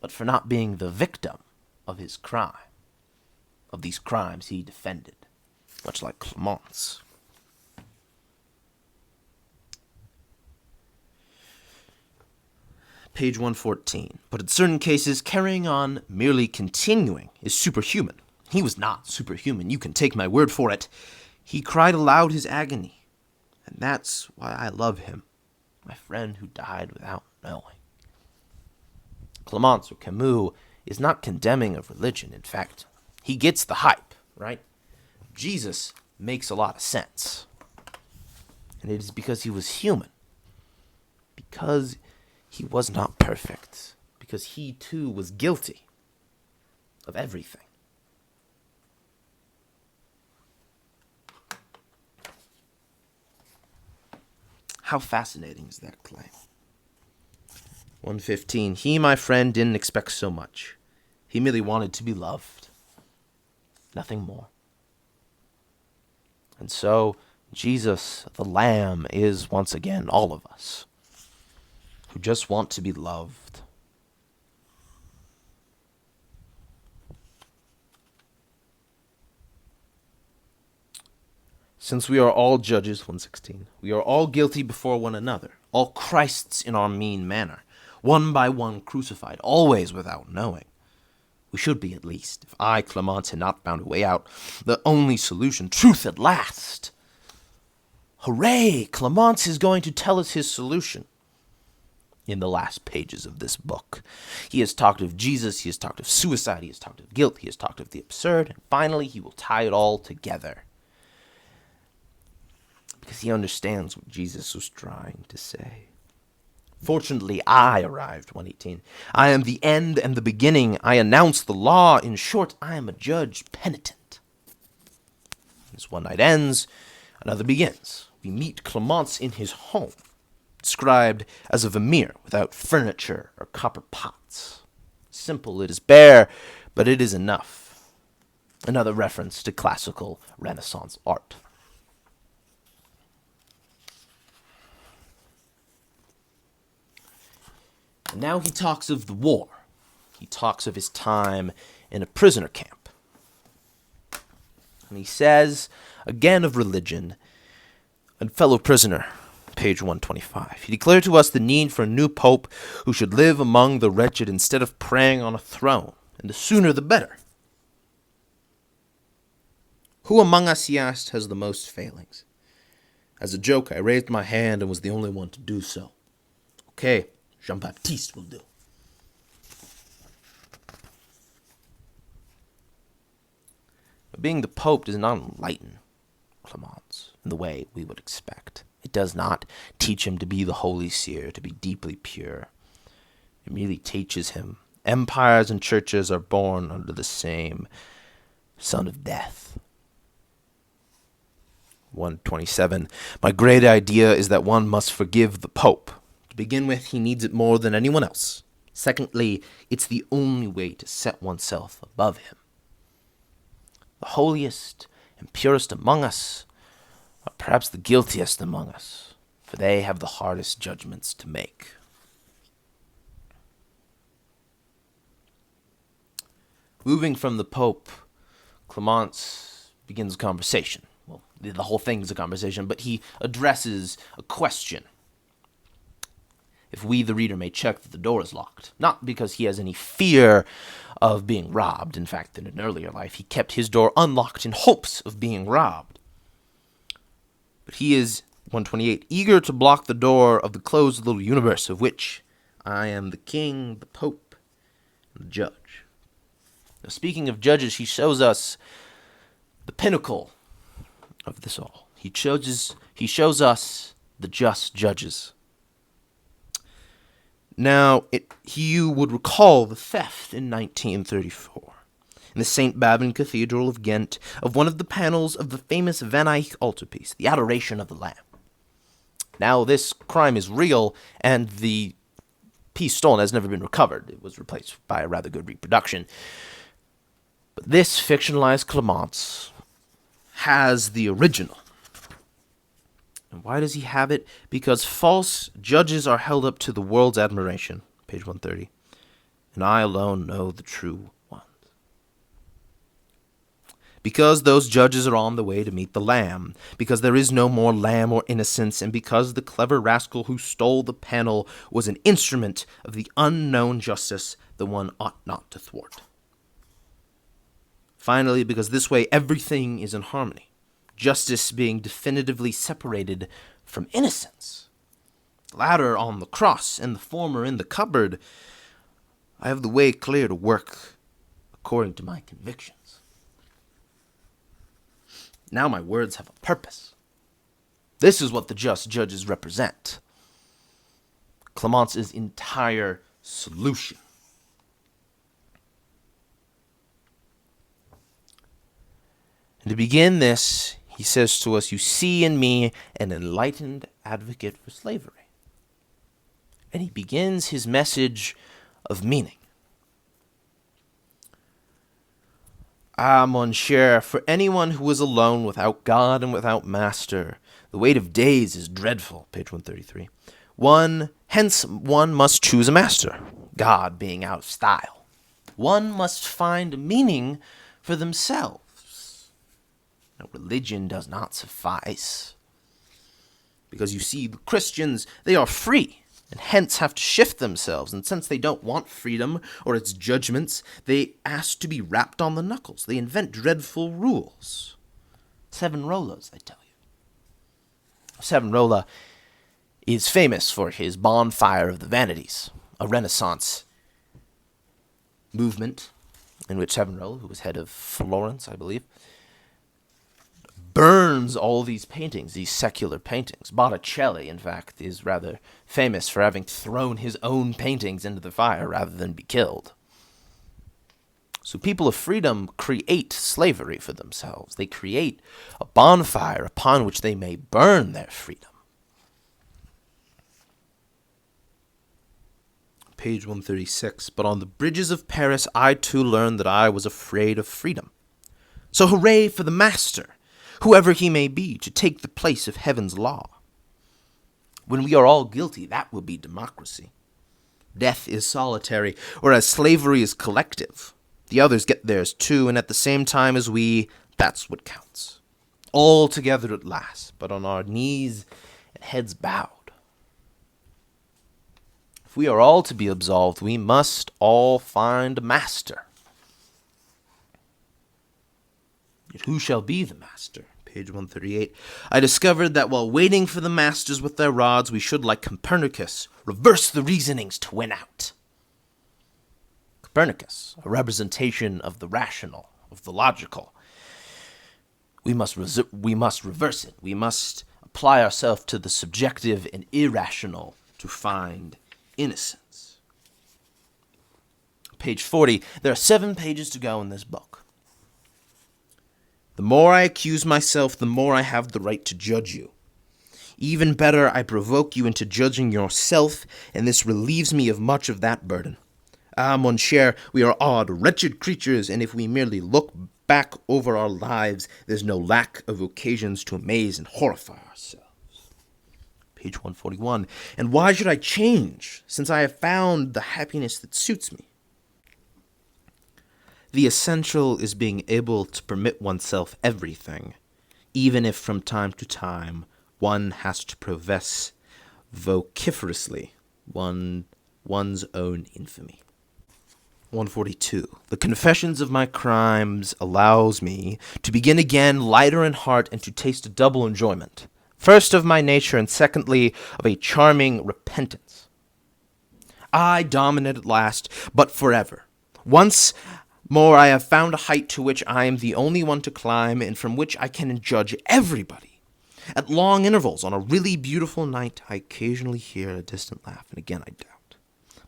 but for not being the victim of his crime, of these crimes he defended, much like Camus. Page 114. But in certain cases, carrying on, merely continuing, is superhuman. He was not superhuman, you can take my word for it. He cried aloud his agony, and that's why I love him, my friend who died without knowing. Camus or Camus is not condemning of religion. In fact, he gets the hype, right? Jesus makes a lot of sense. And it is because he was human. Because he was not perfect, because he too was guilty of everything. How fascinating is that claim? 115. He, my friend, didn't expect so much. He merely wanted to be loved. Nothing more. And so, Jesus, the Lamb, is once again all of us, who just want to be loved. Since we are all judges, 116, we are all guilty before one another, all Christs in our mean manner, one by one crucified, always without knowing. We should be, at least, if I, Clement, had not found a way out, the only solution, truth at last. Hooray! Clement is going to tell us his solution. In the last pages of this book, he has talked of Jesus, he has talked of suicide, he has talked of guilt, he has talked of the absurd, and finally he will tie it all together. Because he understands what Jesus was trying to say. Fortunately, I arrived, 118. I am the end and the beginning. I announce the law. In short, I am a judge penitent. As one night ends, another begins. We meet Clemence in his home, described as a vermeer without furniture or copper pots. Simple, it is bare, but it is enough. Another reference to classical Renaissance art. And now he talks of the war. He talks of his time in a prisoner camp. And he says, again of religion, a fellow prisoner, page 125. He declared to us the need for a new pope who should live among the wretched instead of praying on a throne, and the sooner the better. Who among us, he asked, has the most failings? As a joke, I raised my hand and was the only one to do so. Okay, Jean-Baptiste will do. But being the Pope does not enlighten Clemence in the way we would expect. It does not teach him to be the holy seer, to be deeply pure. It merely teaches him empires and churches are born under the same son of death. 127. My great idea is that one must forgive the Pope. To begin with, he needs it more than anyone else. Secondly, it's the only way to set oneself above him. the holiest and purest among us are perhaps the guiltiest among us, for they have the hardest judgments to make. Moving from the Pope, Clemence begins a conversation. Well, the whole thing is a conversation, but he addresses a question. If we, the reader, may check that the door is locked, not because he has any fear of being robbed. In fact, in an earlier life, he kept his door unlocked in hopes of being robbed. But he is, 128, eager to block the door of the closed little universe of which I am the king, the pope, and the judge. Now, speaking of judges, he shows us the pinnacle of this all. He shows us the just judges. Now, you would recall the theft in 1934 in the St. Bavon Cathedral of Ghent of one of the panels of the famous Van Eyck altarpiece, the Adoration of the Lamb. Now, this crime is real, and the piece stolen has never been recovered. It was replaced by a rather good reproduction. But this fictionalized Clemence has the original. And why does he have it? Because false judges are held up to the world's admiration, page 130, and I alone know the true ones. Because those judges are on the way to meet the Lamb, because there is no more lamb or innocence, and because the clever rascal who stole the panel was an instrument of the unknown justice the one ought not to thwart. Finally, because this way everything is in harmony, justice being definitively separated from innocence. The latter on the cross and the former in the cupboard, I have the way clear to work according to my convictions. Now my words have a purpose. This is what the just judges represent. Clemence's entire solution. And to begin this, he says to us, you see in me an enlightened advocate for slavery. And he begins his message of meaning. Ah, mon cher, for anyone who is alone without God and without master, the weight of days is dreadful, page 133. Hence one must choose a master, God being out of style. One must find meaning for themselves. Now, religion does not suffice. Because you see, the Christians, they are free, and hence have to shift themselves. And since they don't want freedom or its judgments, they ask to be rapped on the knuckles. They invent dreadful rules. Savonarolas, I tell you. Savonarola is famous for his Bonfire of the Vanities, a Renaissance movement in which Savonarola, who was head of Florence, I believe, burns all these paintings, these secular paintings. Botticelli, in fact, is rather famous for having thrown his own paintings into the fire rather than be killed. So people of freedom create slavery for themselves. They create a bonfire upon which they may burn their freedom. Page 136. But on the bridges of Paris, I too learned that I was afraid of freedom. So hooray for the master, whoever he may be, to take the place of heaven's law. When we are all guilty, that will be democracy. Death is solitary, whereas slavery is collective. The others get theirs too, and at the same time as we, that's what counts. All together at last, but on our knees and heads bowed. If we are all to be absolved, we must all find a master. Yet who shall be the master? Page 138. I discovered that while waiting for the masters with their rods, we should, like Copernicus, reverse the reasonings to win out. Copernicus, a representation of the rational, of the logical. We must reverse it. We must apply ourselves to the subjective and irrational to find innocence. Page 40. There are 7 pages to go in this book. The more I accuse myself, the more I have the right to judge you. Even better, I provoke you into judging yourself, and this relieves me of much of that burden. Ah, mon cher, we are odd, wretched creatures, and if we merely look back over our lives, there's no lack of occasions to amaze and horrify ourselves. Page 141. And why should I change, since I have found the happiness that suits me? The essential is being able to permit oneself everything, even if from time to time one has to profess vociferously one's own infamy. 142. The confessions of my crimes allows me to begin again lighter in heart and to taste a double enjoyment. First of my nature, and secondly of a charming repentance. I dominate at last, but forever. Once more I have found a height to which I am the only one to climb, and from which I can judge everybody. At long intervals, on a really beautiful night, I occasionally hear a distant laugh, and again I doubt.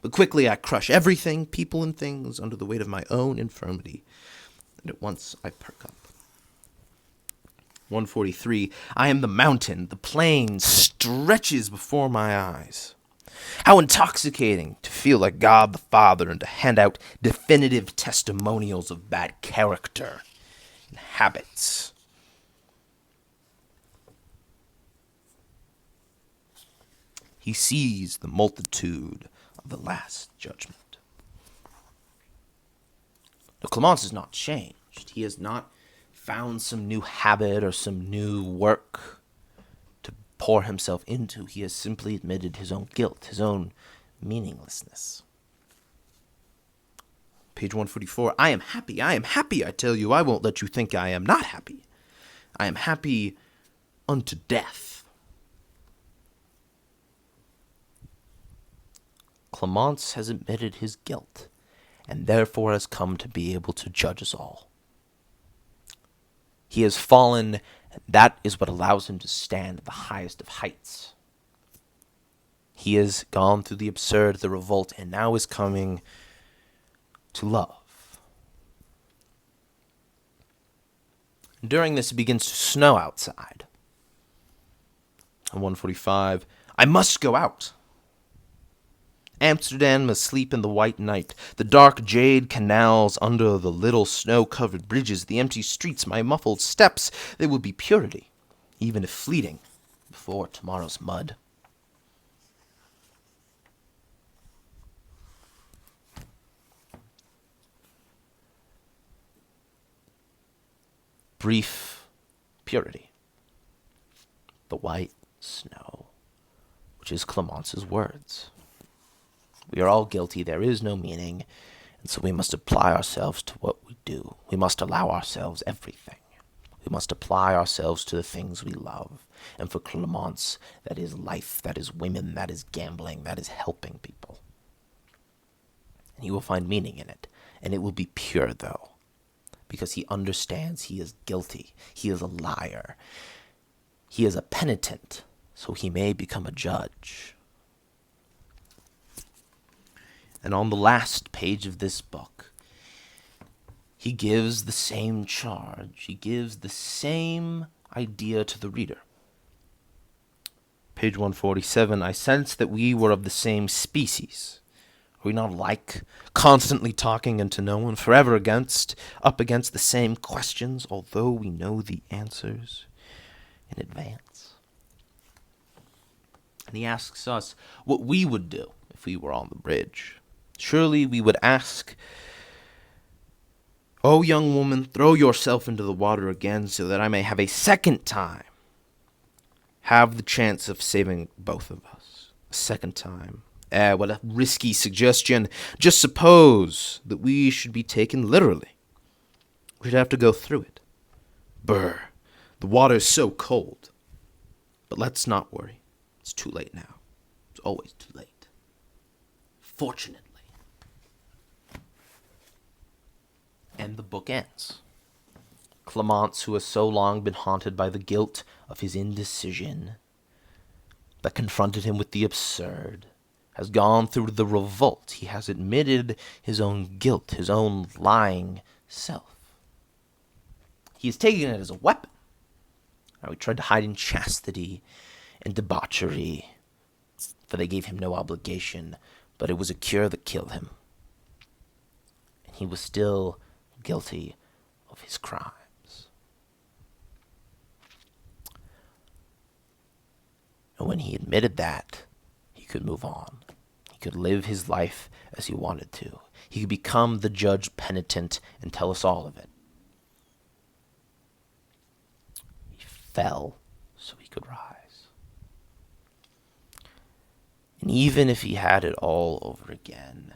But quickly I crush everything, people and things, under the weight of my own infirmity, and at once I perk up. 143. I am the mountain, the plain stretches before my eyes. How intoxicating to feel like God the Father and to hand out definitive testimonials of bad character and habits. He sees the multitude of the last judgment. Now, Clemence is not changed. He has not found some new habit or some new work to pour himself into. He has simply admitted his own guilt, his own meaninglessness. Page 144. I am happy, I tell you. I won't let you think I am not happy. I am happy unto death. Clemence has admitted his guilt, and therefore has come to be able to judge us all. He has fallen, and that is what allows him to stand at the highest of heights. He has gone through the absurd, the revolt, and now is coming to love. During this, it begins to snow outside. On 145, I must go out. Amsterdam must sleep in the white night, the dark jade canals under the little snow-covered bridges, the empty streets, my muffled steps, they will be purity, even if fleeting, before tomorrow's mud. Brief purity. The white snow, which is Clemence's words. We are all guilty, there is no meaning, and so we must apply ourselves to what we do. We must allow ourselves everything. We must apply ourselves to the things we love. And for Clemence, that is life, that is women, that is gambling, that is helping people. And he will find meaning in it, and it will be pure, though, because he understands he is guilty. He is a liar. He is a penitent, so he may become a judge. And on the last page of this book, he gives the same charge. He gives the same idea to the reader. Page 147, I sense that we were of the same species. Are we not alike, constantly talking into no one, forever up against the same questions, although we know the answers in advance? And he asks us what we would do if we were on the bridge. Surely we would ask, "O young woman, throw yourself into the water again so that I may have a second time have the chance of saving both of us. A second time. What a risky suggestion. Just suppose that we should be taken literally. We should have to go through it. Brr, the water is so cold. But let's not worry. It's too late now. It's always too late. Fortunately." And the book ends. Clemence, who has so long been haunted by the guilt of his indecision that confronted him with the absurd, has gone through the revolt. He has admitted his own guilt, his own lying self. He has taken it as a weapon. Now, he tried to hide in chastity and debauchery, for they gave him no obligation, but it was a cure that killed him. And he was still guilty of his crimes. And when he admitted that, he could move on. He could live his life as he wanted to. He could become the judge penitent and tell us all of it. He fell so he could rise. And even if he had it all over again,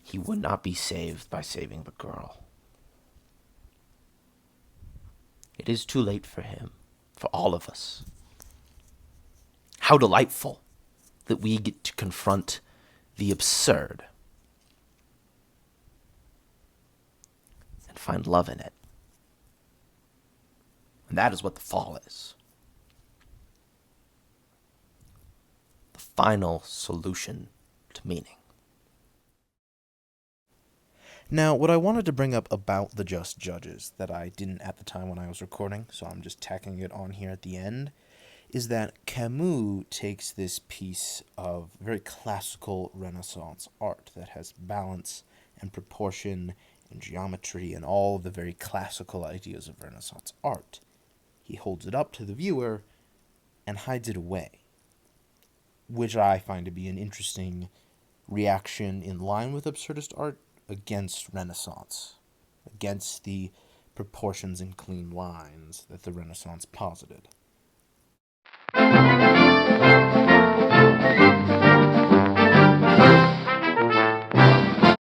he would not be saved by saving the girl. It is too late for him, for all of us. How delightful that we get to confront the absurd and find love in it. And that is what the fall is. The final solution to meaning. Now, what I wanted to bring up about the Just Judges that I didn't at the time when I was recording, so I'm just tacking it on here at the end, is that Camus takes this piece of very classical Renaissance art that has balance and proportion and geometry and all of the very classical ideas of Renaissance art. He holds it up to the viewer and hides it away, which I find to be an interesting reaction in line with absurdist art against Renaissance, against the proportions and clean lines that the Renaissance posited.